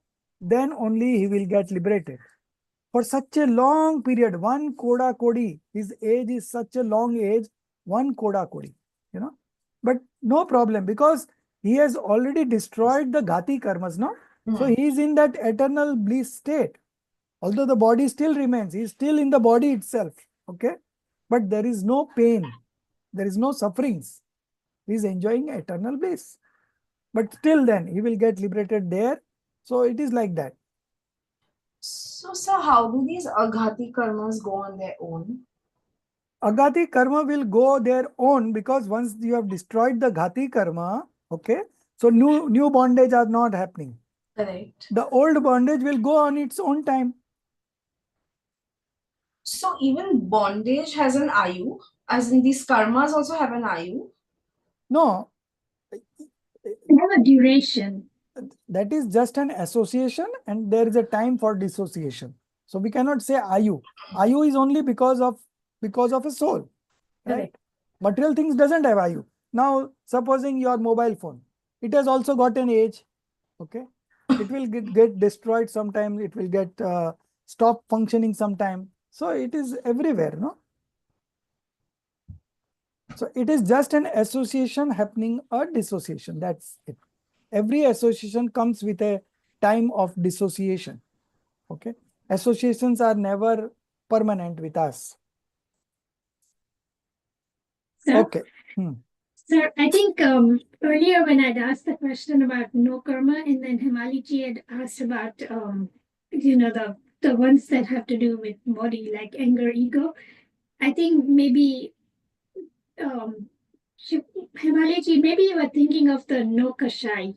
then only he will get liberated. For such a long period, one Koda Kodi, his age is such a long age, one Koda Kodi, you know. But no problem, because he has already destroyed the Ghati karmas, no? So he is in that eternal bliss state. Although the body still remains, he is still in the body itself, okay? But there is no pain, there is no sufferings. He is enjoying eternal bliss. But till then, he will get liberated there. So it is like that. So, sir, how do these aghati karmas go on their own? Aghati karma will go their own, because once you have destroyed the Ghati karma, okay, so new bondage are not happening. Correct. The old bondage will go on its own time. So even bondage has an ayu, as in these karmas also have an ayu. No, They have a duration. that is just an association, and there is a time for dissociation. So we cannot say ayu. Ayu is only because of a soul, right? Correct. Material things doesn't have ayu. Now, supposing your mobile phone, it has also got an age, okay? It will get destroyed sometime. It will get stop functioning sometime. So it is everywhere, no? So it is just an association happening, a dissociation. That's it. Every association comes with a time of dissociation. Okay. Associations are never permanent with us. Sir, Okay. sir, I think earlier when I'd asked the question about no karma, and then Himalichi had asked about the ones that have to do with body, like anger, ego. I think maybe Himalaji, maybe you were thinking of the no kashai,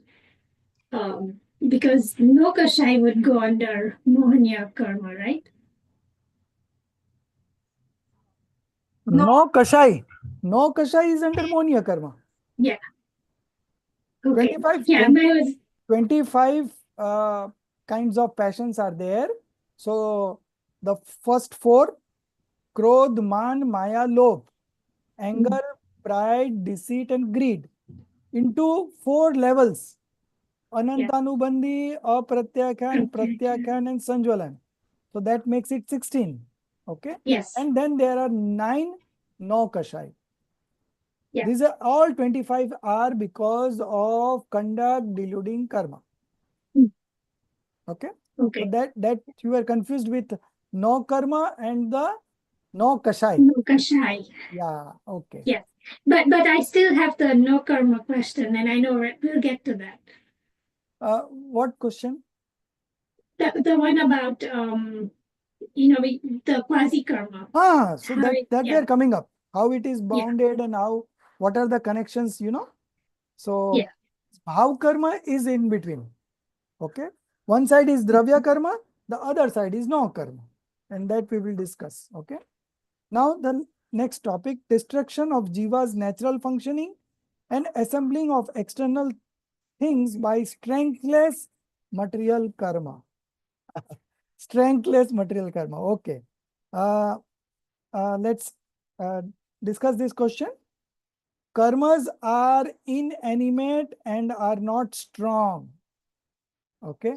because no kashai would go under Mohanya karma, right? No kashai. No kashai is under Monia karma. Yeah. Okay. 25, Yeah, 25 kinds of passions are there. So the first four, Krodh, Man, Maya, Lobh, anger, pride, deceit, and greed, into 4 levels: Anantanubandhi, Apratyakhan, Pratyakhan, and Sanjwalan. So that makes it 16. Okay. Yes. And then there are 9 No Kashai. Yeah. These are all 25 are because of conduct deluding karma. Okay. Okay. So that you were confused with no karma and the no kashai. No kashai. Yeah. Okay. Yes. But I still have the no karma question, and I know we'll get to that. What question? The one about the quasi karma. So that we are coming up. How it is bounded and what are the connections, So how karma is in between. Okay. One side is dravya karma, the other side is no karma. And that we will discuss. Okay. Now the next topic, destruction of jiva's natural functioning and assembling of external things by strengthless material karma. Strengthless material karma. Okay. Let's discuss this question. Karmas are inanimate and are not strong. Okay.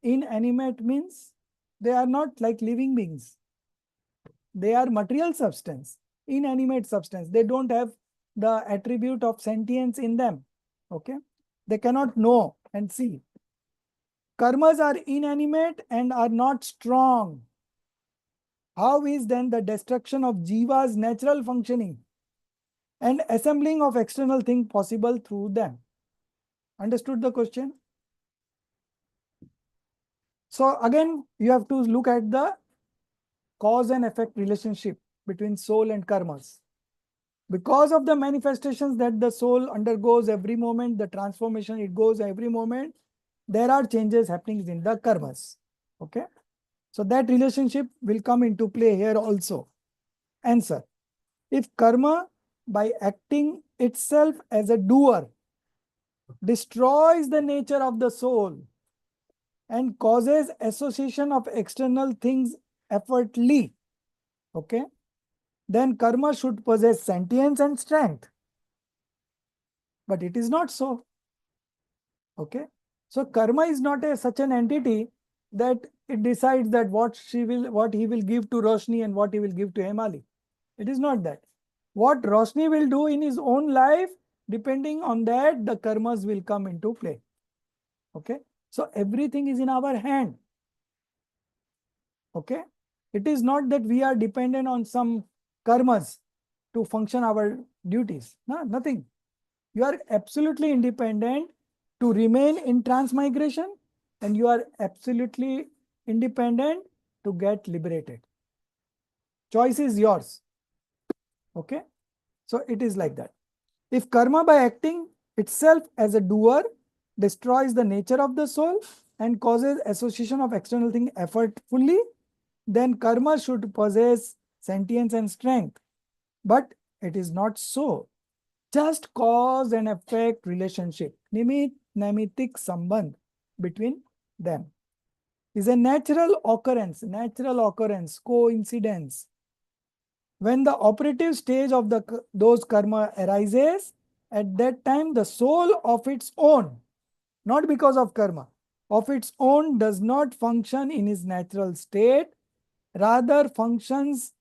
Inanimate means they are not like living beings. They are material substance, inanimate substance. They don't have the attribute of sentience in them. Okay. They cannot know and see. Karmas are inanimate and are not strong. How is then the destruction of jiva's natural functioning and assembling of external things possible through them? Understood the question? So again, you have to look at the cause and effect relationship between soul and karmas. Because of the manifestations that the soul undergoes every moment, the transformation it goes every moment, there are changes happening in the karmas. Okay. So that relationship will come into play here also. Answer. If karma by acting itself as a doer destroys the nature of the soul and causes association of external things effortlessly, okay, then karma should possess sentience and strength. But it is not so. Okay. So karma is not such an entity that it decides that what he will give to Roshni and what he will give to Hemali. It is not that. What Roshni will do in his own life, depending on that, the karmas will come into play. Okay. So everything is in our hand. Okay. It is not that we are dependent on some karmas to function our duties. No, nothing. You are absolutely independent to remain in transmigration, and you are absolutely independent to get liberated. Choice is yours. Okay. So it is like that. If karma by acting itself as a doer destroys the nature of the soul and causes association of external thing effortfully, then karma should possess sentience and strength. But it is not so. Just cause and effect relationship, nimitic sambandh between them is a natural occurrence, coincidence. When the operative stage of those karma arises, at that time the soul of its own, not because of karma, of its own does not function in its natural state, rather functions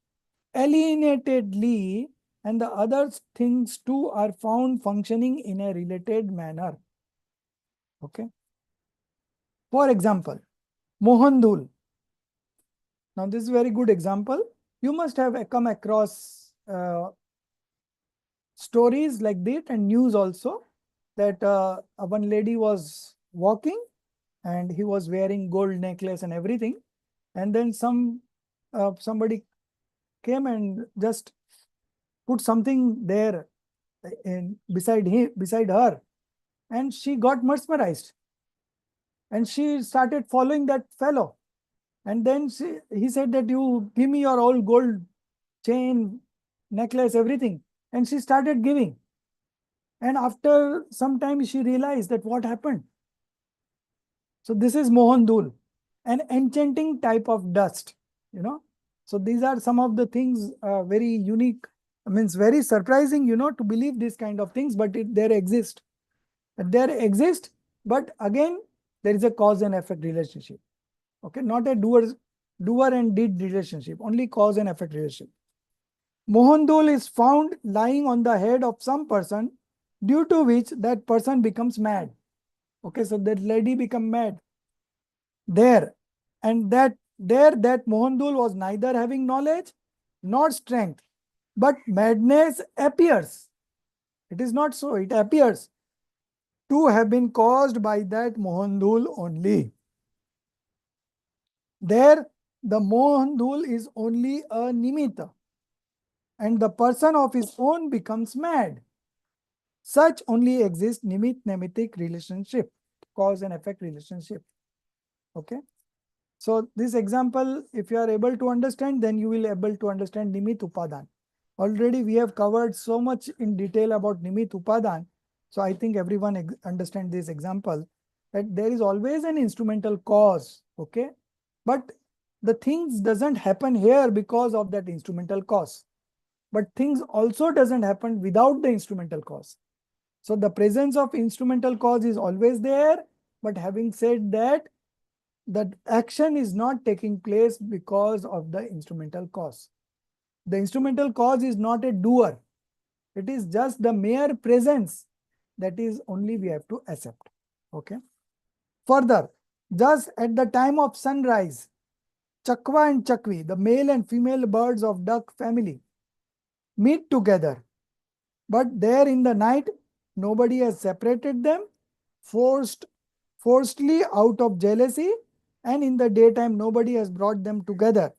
alienatedly, and the other things too are found functioning in a related manner. Okay. For example, Mohandul. Now this is a very good example. You must have come across stories like this and news also, that one lady was walking and he was wearing gold necklace and everything, and then somebody came and just put something there beside her, and she got mesmerized and she started following that fellow. And then he said that you give me your old gold chain, necklace, everything. And she started giving. And after some time, she realized that what happened. So this is Mohandul, an enchanting type of dust, you know. So these are some of the things very unique, means very surprising, you know, to believe these kind of things, but there exist. But again, there is a cause and effect relationship. Okay, not a doer and deed relationship, only cause and effect relationship. Mohandul is found lying on the head of some person, due to which that person becomes mad. Okay, so that lady become mad there, and that Mohandul was neither having knowledge nor strength, but madness appears. It is not so, it appears to have been caused by that Mohandul only. There, the Mohandul is only a nimitta, and the person of his own becomes mad. Such only exists nimitic relationship, cause and effect relationship. Okay. So this example, if you are able to understand, then you will able to understand nimit upadan. Already we have covered so much in detail about nimit upadan. So I think everyone understand this example, that there is always an instrumental cause. Okay. But the things doesn't happen here because of that instrumental cause. But things also doesn't happen without the instrumental cause. So the presence of instrumental cause is always there. But having said that, the action is not taking place because of the instrumental cause. The instrumental cause is not a doer. It is just the mere presence. That is only we have to accept. Okay. Further, just at the time of sunrise, Chakwa and Chakwi, the male and female birds of duck family, meet together. But there in the night, nobody has separated them, forcedly out of jealousy, and in the daytime, nobody has brought them together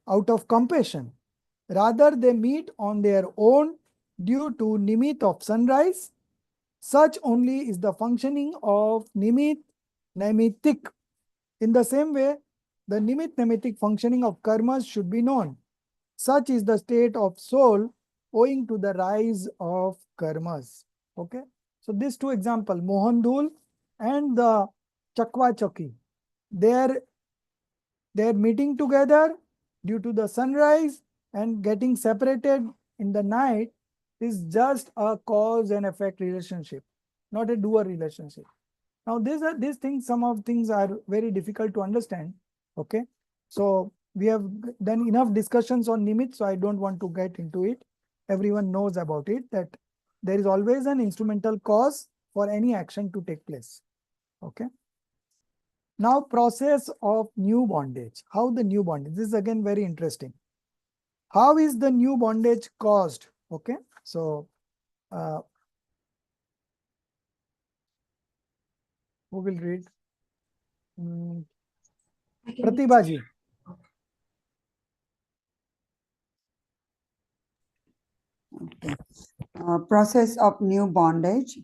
out of compassion. Rather, they meet on their own due to nimit of sunrise. Such only is the functioning of nimit nimitic. In the same way, the nimit nimitic functioning of karmas should be known. Such is the state of soul owing to the rise of karmas. Okay. So these two examples, Mohandul and the Chakwa Chaki, they're meeting together due to the sunrise and getting separated in the night is just a cause and effect relationship, not a doer relationship. Now these things, some of things are very difficult to understand. Okay, so we have done enough discussions on Nimit, so I don't want to get into it. Everyone knows about it, that there is always an instrumental cause for any action to take place. Okay. Now process of new bondage. How the new bondage? This is again very interesting. How is the new bondage caused? Okay, so who will read? I can read. Pratibha ji. Okay. Process of new bondage.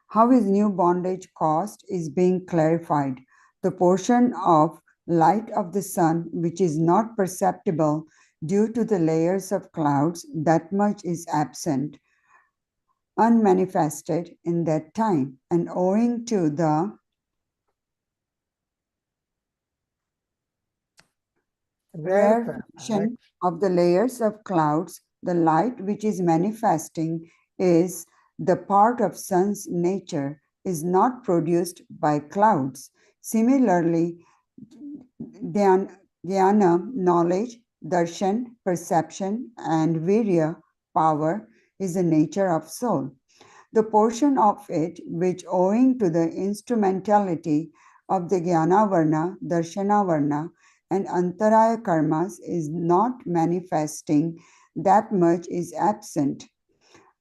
How is new bondage caused is being clarified. The portion of light of the sun which is not perceptible due to the layers of clouds, that much is absent, unmanifested in that time, and owing to the rarefaction of the layers of clouds, the light which is manifesting is the part of sun's nature, is not produced by clouds. Similarly, jnana, knowledge, darshan, perception, and virya, power, is the nature of soul. The portion of it which, owing to the instrumentality of the jnana varna, darshana varna, and antaraya karmas, is not manifesting, that much is absent,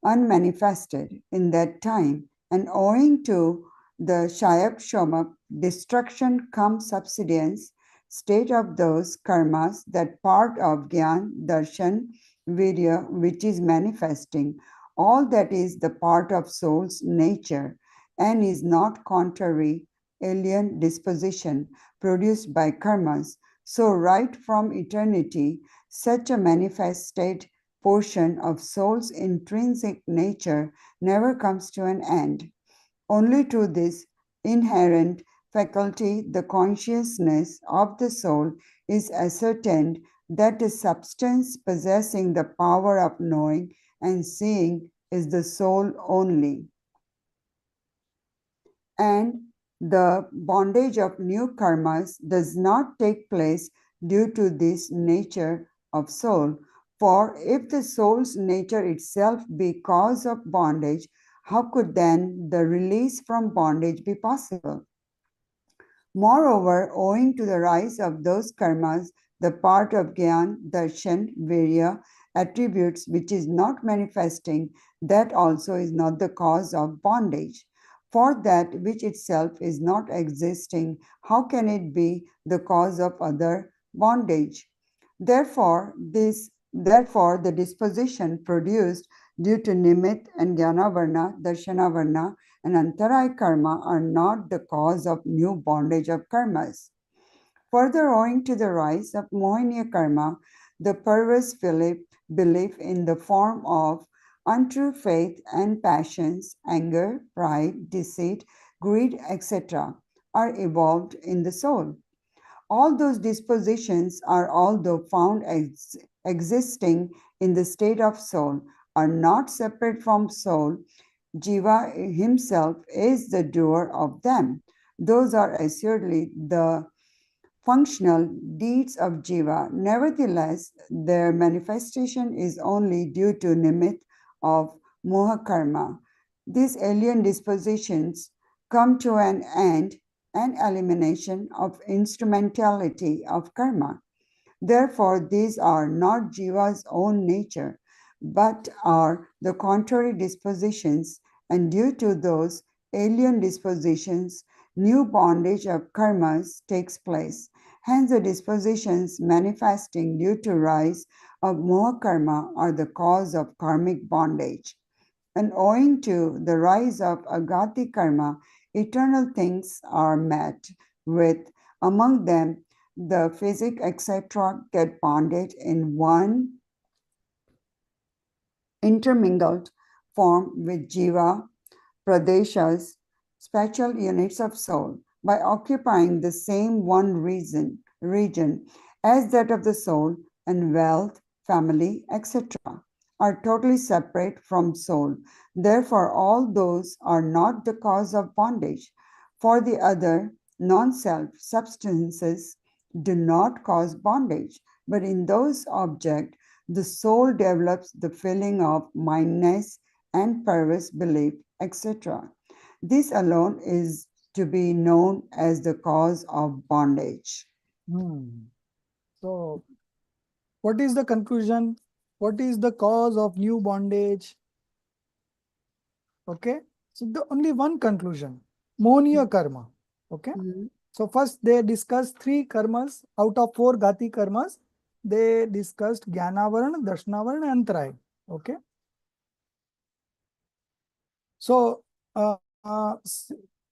unmanifested in that time, and owing to the shayap shomak, destruction cum subsidence, state of those karmas, that part of gyan, darshan, virya, which is manifesting, all that is the part of soul's nature, and is not contrary, alien disposition produced by karmas. So right from eternity, such a manifested portion of soul's intrinsic nature never comes to an end. Only to this inherent faculty, the consciousness of the soul, is ascertained that the substance possessing the power of knowing and seeing is the soul only. And the bondage of new karmas does not take place due to this nature of soul. For if the soul's nature itself be cause of bondage, how could then the release from bondage be possible? Moreover, owing to the rise of those karmas, the part of Gyan, Darshan, Virya, attributes which is not manifesting, that also is not the cause of bondage. For that which itself is not existing, how can it be the cause of other bondage? Therefore, the disposition produced due to Nimit and Jnana Varna, Darshana Varna, and Antaray karma are not the cause of new bondage of karmas. Further, owing to the rise of Mohiniya karma, the perverse belief in the form of untrue faith and passions, anger, pride, deceit, greed, etc., are evolved in the soul. All those dispositions are, although found existing in the state of soul, are not separate from soul. Jiva himself is the doer of them. Those are assuredly the functional deeds of Jiva. Nevertheless, their manifestation is only due to nimit of moha karma. These alien dispositions come to an end and elimination of instrumentality of karma. Therefore, these are not Jiva's own nature, but are the contrary dispositions, and due to those alien dispositions, new bondage of karmas takes place. Hence, the dispositions manifesting due to rise of moha karma are the cause of karmic bondage. And owing to the rise of agati karma, eternal things are met with, among them the physic, etc., get bonded in one intermingled form with jiva, pradeshas, spatial units of soul, by occupying the same one region as that of the soul, and wealth, family, etc., are totally separate from soul. Therefore, all those are not the cause of bondage. For the other non-self substances do not cause bondage, but in those objects, the soul develops the feeling of mindness and perverse belief, etc. This alone is to be known as the cause of bondage. So, what is the conclusion? What is the cause of new bondage? Okay, so the only one conclusion, Monia karma. Okay, so first they discussed 3 karmas out of 4 Ghati karmas. They discussed Jnanavarana, Darshanavarana, and Antaraya. Okay, so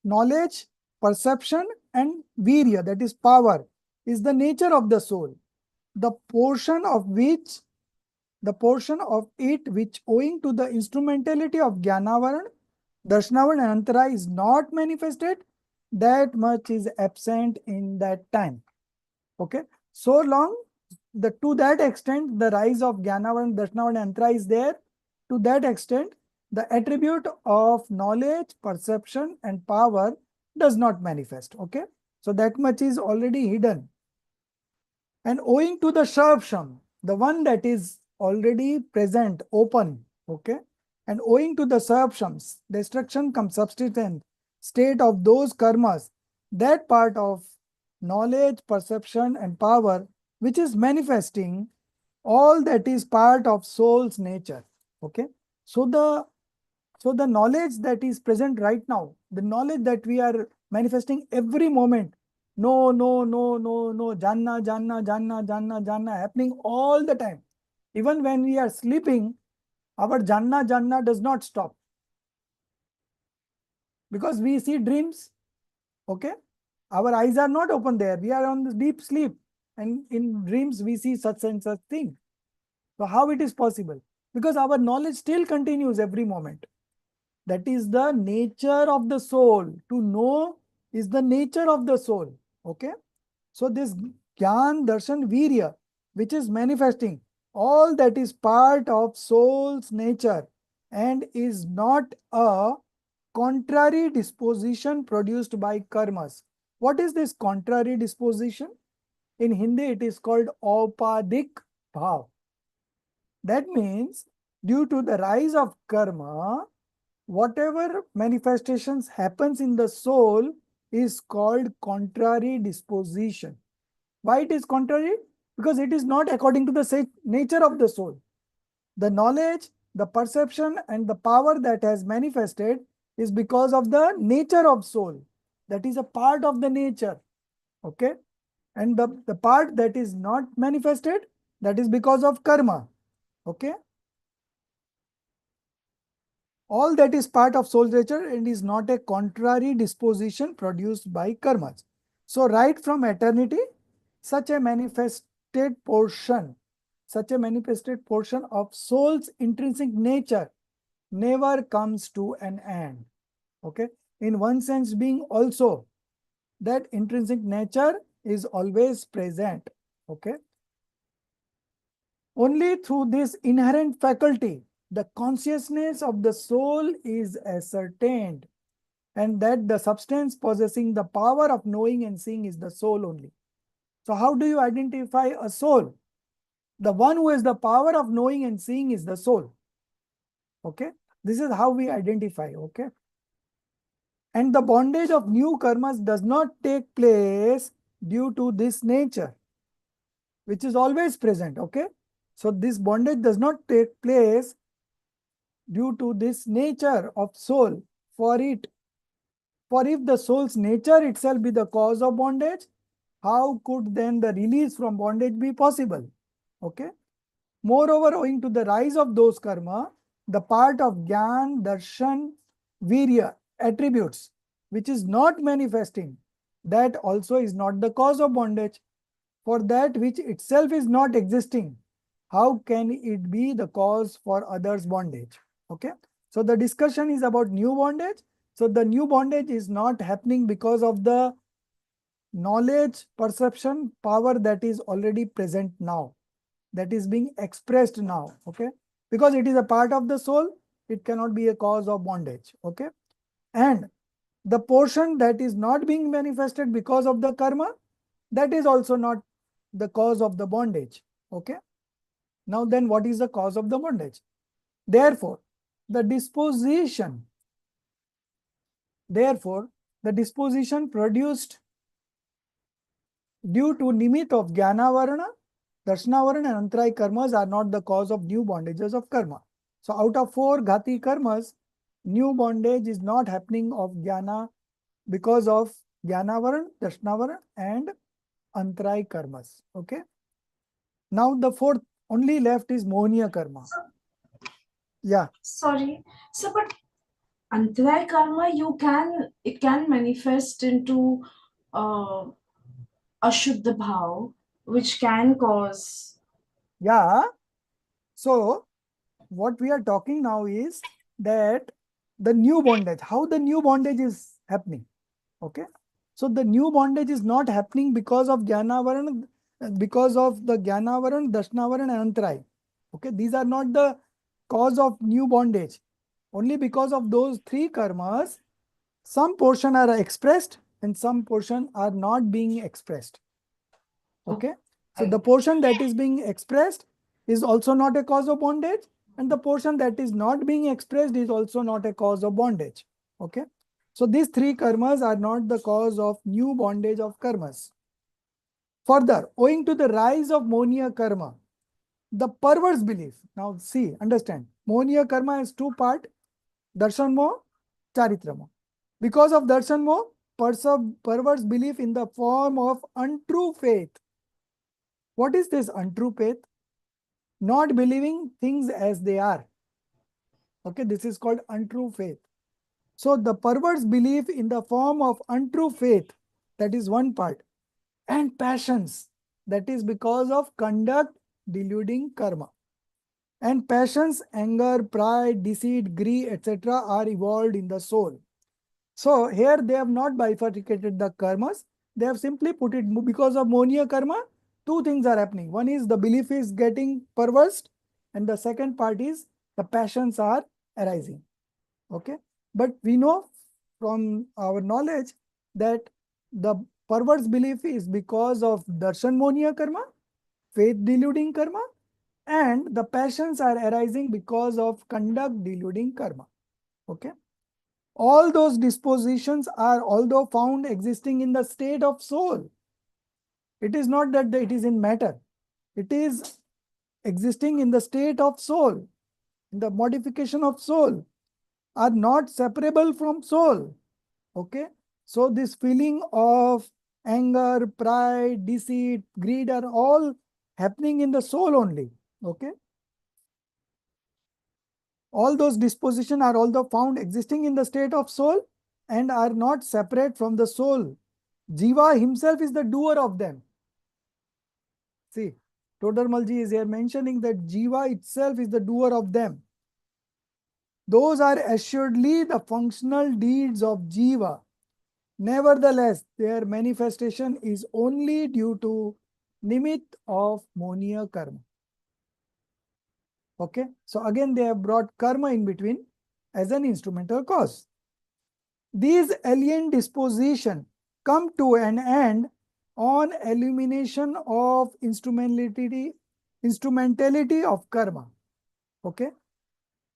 knowledge, perception, and virya, that is power, is the nature of the soul. The portion of it which, owing to the instrumentality of Jnanavarana, Darshanavarana, and Antara, is not manifested, that much is absent in that time. Okay, so long to that extent the rise of Jnanavarana, Darshanavarana, and Antara is there, to that extent the attribute of knowledge, perception, and power does not manifest. Okay, so that much is already hidden. And owing to the Sharpsham, the one that is already present, open, okay, and owing to the Sharpshams, destruction cum subsistent state of those karmas, that part of knowledge, perception, and power which is manifesting, all that is part of soul's nature. Okay, so the knowledge that is present right now, the knowledge that we are manifesting every moment, no, janna, happening all the time. Even when we are sleeping, our janna does not stop. Because we see dreams, okay? Our eyes are not open there. We are on the deep sleep. And in dreams, we see such and such thing. So how it is possible? Because our knowledge still continues every moment. That is the nature of the soul. To know is the nature of the soul. Okay. So this Gyan, Darshan, Virya, which is manifesting, all that is part of soul's nature and is not a contrary disposition produced by karmas. What is this contrary disposition? In Hindi, it is called Aupadik Bhav. That means due to the rise of karma, whatever manifestations happens in the soul is called contrary disposition. Why it is contrary? Because it is not according to the nature of the soul. The knowledge, the perception, and the power that has manifested is because of the nature of soul. That is a part of the nature. Okay. And the part that is not manifested, that is because of karma. Okay. All that is part of soul nature and is not a contrary disposition produced by karmas. So right from eternity, such a manifested portion of soul's intrinsic nature never comes to an end. Okay. In one sense being also, that intrinsic nature is always present. Okay. Only through this inherent faculty, the consciousness of the soul is ascertained, and that the substance possessing the power of knowing and seeing is the soul only. So how do you identify a soul? The one who has the power of knowing and seeing is the soul. Okay. This is how we identify. Okay. And the bondage of new karmas does not take place due to this nature, which is always present. Okay. So this bondage does not take place due to this nature of soul. For if the soul's nature itself be the cause of bondage, how could then the release from bondage be possible? Okay. Moreover, owing to the rise of those karma, the part of Gyan, Darshan, Virya, attributes, which is not manifesting, that also is not the cause of bondage. For that which itself is not existing, how can it be the cause for others' bondage? Okay. So the discussion is about new bondage. So the new bondage is not happening because of the knowledge, perception, power that is already present now, that is being expressed now, okay? Because it is a part of the soul, it cannot be a cause of bondage, okay? And the portion that is not being manifested because of the karma, that is also not the cause of the bondage, okay? Now then, what is the cause of the bondage? Therefore, the disposition produced due to nimit of jnana varana, darshana varana and antarayi karmas are not the cause of new bondages of karma. So out of 4 ghati karmas, new bondage is not happening of jnana because of jnana varana, darshana varana and antarayi karmas. Okay. Now the 4th only left is mohniya karma. Yeah. Sorry. So, but Antaray karma, it can manifest into Ashuddha Bhav, which can cause. Yeah. So what we are talking now is that the new bondage, how the new bondage is happening. Okay. So the new bondage is not happening because of Jnanavaran, because of the Jnanavaran, Dashnavaran and Antaray. Okay. These are not the cause of new bondage. Only because of those 3 karmas, some portion are expressed and some portion are not being expressed. Okay. So the portion that is being expressed is also not a cause of bondage, and the portion that is not being expressed is also not a cause of bondage. Okay. So these 3 karmas are not the cause of new bondage of karmas. Further, owing to the rise of mohniya karma, the perverse belief. Now see, understand, mohniya karma has 2 parts, darshan moh, charitra moh. Because of darshan moh, perverse belief in the form of untrue faith. What is this untrue faith? Not believing things as they are. Okay, this is called untrue faith. So the perverse belief in the form of untrue faith, that is one part. And passions, that is because of conduct deluding karma. And passions, anger, pride, deceit, greed, etc. are evolved in the soul. So here they have not bifurcated the karmas. They have simply put it because of mohniya karma, 2 things are happening. One is the belief is getting perversed, and the second part is the passions are arising. Okay. But we know from our knowledge that the perverse belief is because of darshan mohniya karma, faith deluding karma, and the passions are arising because of conduct deluding karma. Okay. All those dispositions are although found existing in the state of soul. It is not that it is in matter. It is existing in the state of soul. The modification of soul are not separable from soul. Okay. So this feeling of anger, pride, deceit, greed are all happening in the soul only. Okay. All those dispositions are although found existing in the state of soul and are not separate from the soul. Jiva himself is the doer of them. See, Todarmalji is here mentioning that Jiva itself is the doer of them. Those are assuredly the functional deeds of Jiva. Nevertheless, their manifestation is only due to nimit of mohniya karma. Okay, so again they have brought karma in between as an instrumental cause. These alien disposition come to an end on elimination of instrumentality of karma. Okay,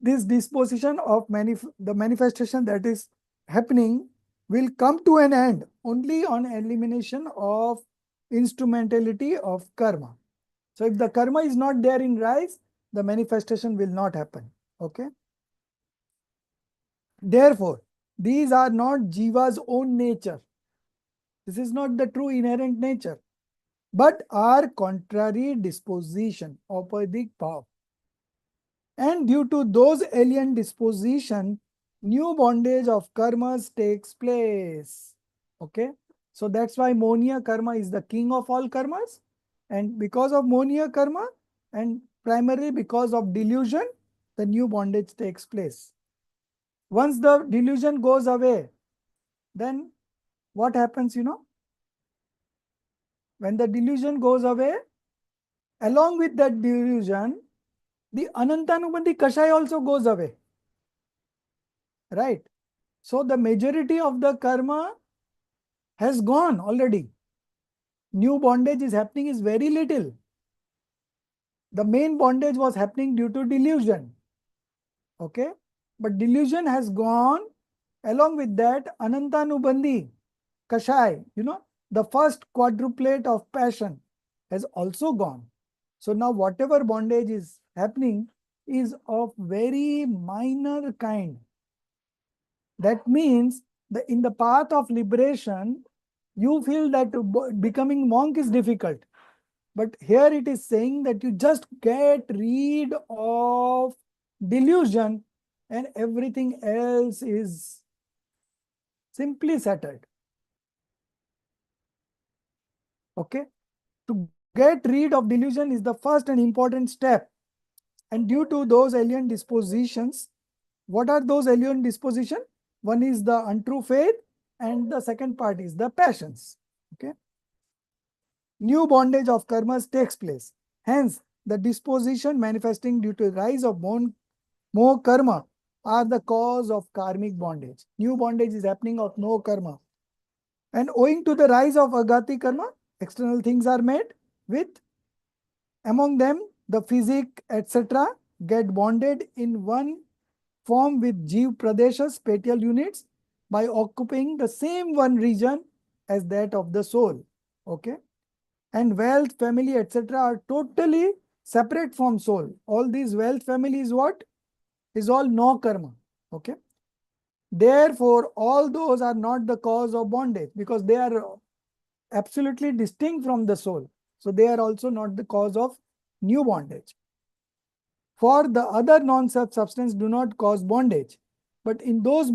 this disposition of the manifestation that is happening will come to an end only on elimination of instrumentality of karma. So if the karma is not there in rise, the manifestation will not happen. Okay. Therefore, these are not Jiva's own nature. This is not the true inherent nature, but are contrary disposition, opposite power. And due to those alien disposition, new bondage of karmas takes place. Okay. So that's why mohniya karma is the king of all karmas. And because of mohniya karma and primarily because of delusion, the new bondage takes place. Once the delusion goes away, then what happens, When the delusion goes away, along with that delusion, the Anantanubandhi Kashaya also goes away. Right? So the majority of the karma has gone already. New bondage is happening is very little. The main bondage was happening due to delusion. Okay? But delusion has gone. Along with that, Anantanubandhi Kashai, the first quadruplet of passion has also gone. So now whatever bondage is happening is of very minor kind. That means that in the path of liberation, you feel that becoming monk is difficult. But here it is saying that you just get rid of delusion and everything else is simply settled. Okay? To get rid of delusion is the first and important step. And due to those alien dispositions, what are those alien dispositions? One is the untrue faith and the second part is the passions. Okay? New bondage of karmas takes place. Hence, the disposition manifesting due to rise of more karma are the cause of karmic bondage. New bondage is happening of no karma. And owing to the rise of agati karma, external things are made with, among them, the physic, etc. get bonded in one form with Jeev Pradesha spatial units by occupying the same one region as that of the soul. Okay? And wealth, family, etc. are totally separate from soul. All these wealth, family is what? Is all no karma. Okay? Therefore, all those are not the cause of bondage because they are absolutely distinct from the soul. So they are also not the cause of new bondage. For the other non-self substance do not cause bondage. But in those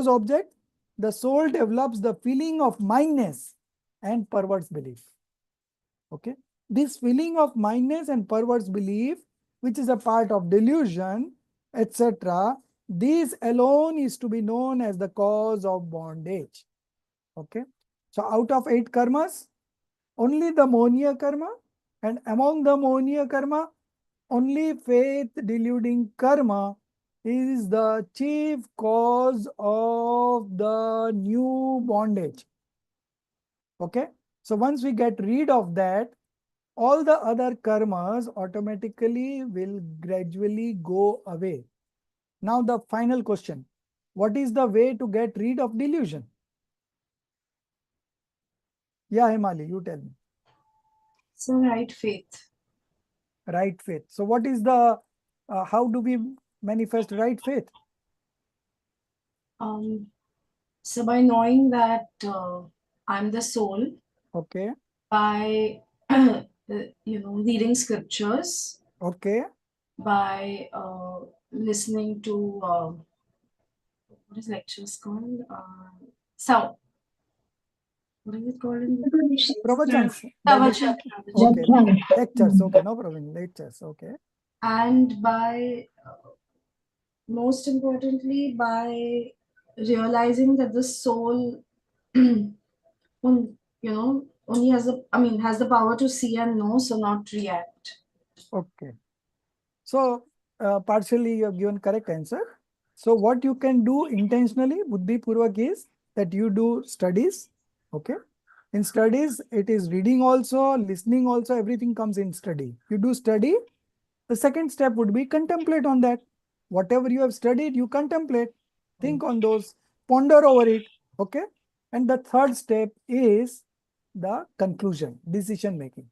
objects, the soul develops the feeling of mindness and perverse belief. Okay. This feeling of mindness and perverse belief, which is a part of delusion, etc., these alone is to be known as the cause of bondage. Okay. So out of 8 karmas, only the Monia karma, and among the Monia karma, only faith deluding karma is the chief cause of the new bondage. Okay. So once we get rid of that, all the other karmas automatically will gradually go away. Now the final question. What is the way to get rid of delusion? Yeah, Himali, you tell me. So right faith. Right faith. So what is the, how do we manifest right faith? So by knowing that I'm the soul, Okay. by reading scriptures, Okay. by listening to what is lectures called? Sound. What is it called? Pravachans. Pravachan. Okay. Lectures. Okay. No problem. Lectures. Okay. And by most importantly, by realizing that the soul, only has the power to see and know, so not react. Okay. So partially you have given correct answer. So what you can do intentionally, Buddhi Purvak, is that you do studies. Okay. In studies, it is reading also, listening also, everything comes in study. You do study. The second step would be contemplate on that. Whatever you have studied, you contemplate. Think on those, ponder over it. Okay. And the third step is the conclusion, decision making.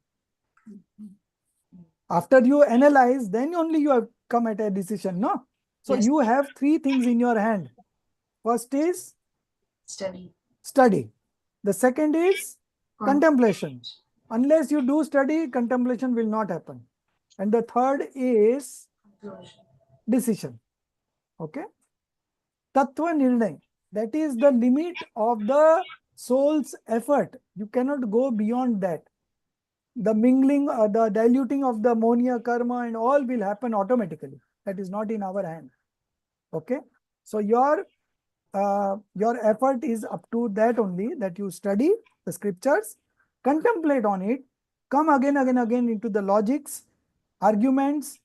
After you analyze, then only you have come at a decision, no? So Yes. you have 3 things in your hand. First is study. The second is contemplation. Unless you do study, contemplation will not happen. And the third is decision. Okay? Tattva nirnay. That is the limit of the soul's effort. You cannot go beyond that. The mingling, the diluting of the monia karma and all will happen automatically. That is not in our hand. Okay. So your effort is up to that only, that you study the scriptures, contemplate on it, come again into the logics, arguments,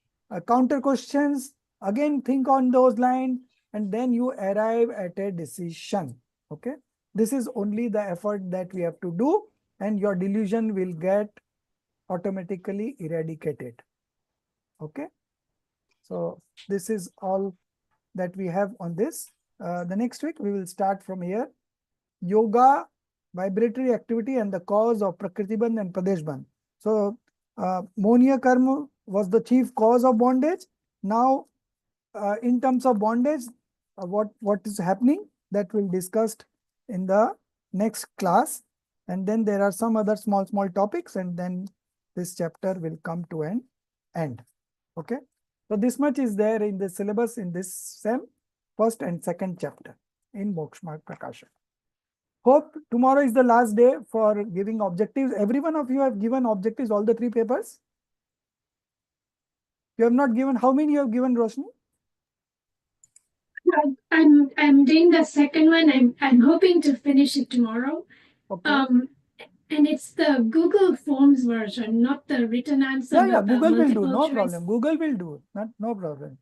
counter questions, again think on those lines, and then you arrive at a decision. Okay. This is only the effort that we have to do, and your delusion will get automatically eradicated. Okay. So this is all that we have on this. The next week we will start from here. Yoga, vibratory activity, and the cause of Prakritiban and Pradeshban. So Monia Karma was the chief cause of bondage. Now in terms of bondage, what is happening, that we'll discuss in the next class. And then there are some other small topics, and then this chapter will come to an end. Okay. So this much is there in the syllabus in this SEM, first and second chapter in Moksha Marg Prakasha. Hope tomorrow is the last day for giving objectives. Every one of you have given objectives, all the 3 papers. You have not given, how many you have given, Roshni? I'm doing the second one. I'm hoping to finish it tomorrow. Okay. And it's the Google Forms version, not the written answer. Yeah, but the Google will do, multiple no choice. problem. Google will do, no problem.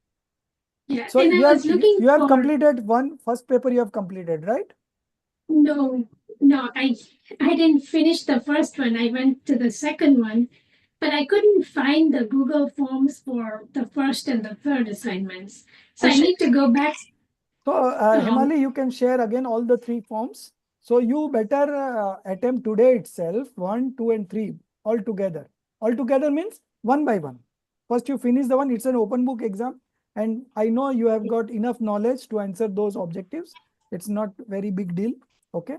Yeah, So and you I have was looking you have for... completed first paper you have completed, right? No, I didn't finish the first one. I went to the second one, but I couldn't find the Google Forms for the first and the third assignments. So I need to go back. So Himali, you can share again all the 3 forms. So you better attempt today itself 1, 2, and 3 all together. All together means one by one. First you finish the one. It's an open book exam, and I know you have got enough knowledge to answer those objectives. It's not very big deal. Okay.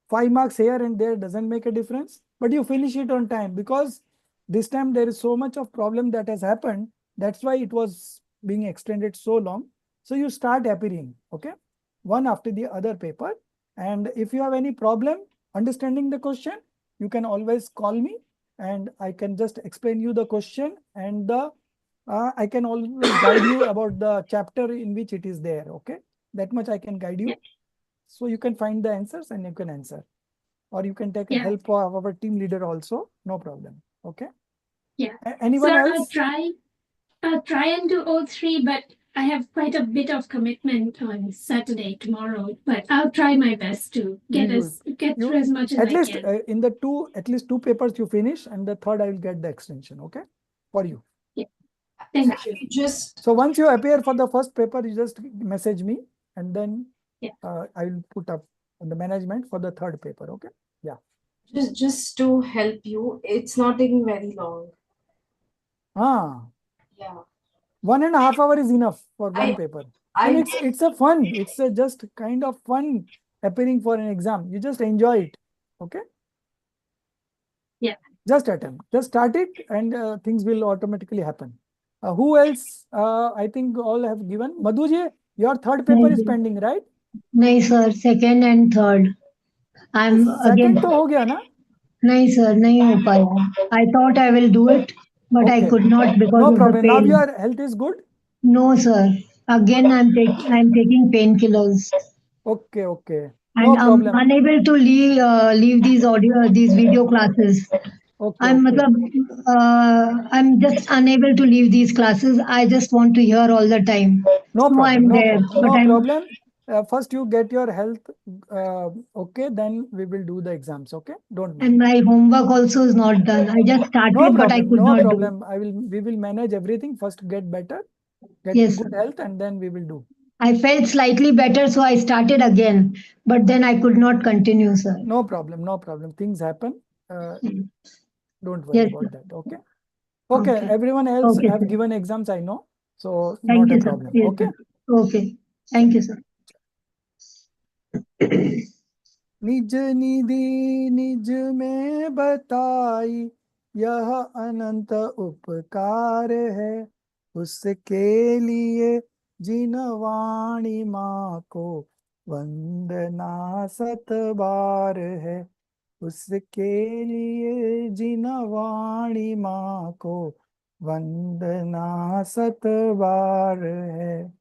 5 marks here and there doesn't make a difference, but you finish it on time, because this time there is so much of problem that has happened. That's why it was being extended so long. So you start appearing, okay, one after the other paper. And if you have any problem understanding the question, you can always call me, and I can just explain you the question, and I can always guide you about the chapter in which it is there. Okay, that much I can guide you. So you can find the answers and you can answer, or you can take help of our team leader also. No problem. Okay. Yeah. Anyone So else? I'll try and do all 3, but I have quite a bit of commitment on Saturday tomorrow. But I'll try my best to get through as much as at I least can. In the at least 2 papers you finish, and the third I will get the extension. Okay, for you. Yeah. Thank you. So once you appear for the first paper, you just message me, and then I will put up the management for the third paper. Okay. Yeah. Just to help you, it's not taking very long. Yeah. 1.5 hours is enough for one paper. And it's a fun. It's a just kind of fun appearing for an exam. You just enjoy it. Okay. Yeah. Just attempt. Just start it, and things will automatically happen. Who else? I think all have given. Madhuji, your third paper is pending, right? नहीं sir, second and third. I'm again. Second तो हो गया ना? नहीं sir, नहीं हो पाया. I thought I will do it, but I could not because No of the problem. Now pain. your health is good? No sir. Again, I'm taking painkillers. Okay, okay. And No problem. I'm unable to leave these video classes. Okay, I'm just unable to leave these classes. I just want to hear all the time. No So problem. I'm No there, problem. but No I'm problem. First you get your health okay, then we will do the exams. Okay, don't mind. and my homework also is not done. I just started, No but I problem. could No not do. problem. We will manage everything. First get better, get Yes. good health, and then we will do. I felt slightly better, so I started again, but then I could not continue, sir. No problem. No problem. Things happen. Don't worry Yes, about sir. that. Okay. Okay. Okay. Everyone else Okay, have sir. given exams, I know. So Thank not you, a sir. problem. Yes, Okay. sir. Okay. Thank you, sir. निज निधि निज में बताई, यह अनंत उपकार है, उसके लिए जिन वाणी माँ को वंदना 7 बार है, उसके लिए जिन वाणी माँ को वंदना 7 बार है।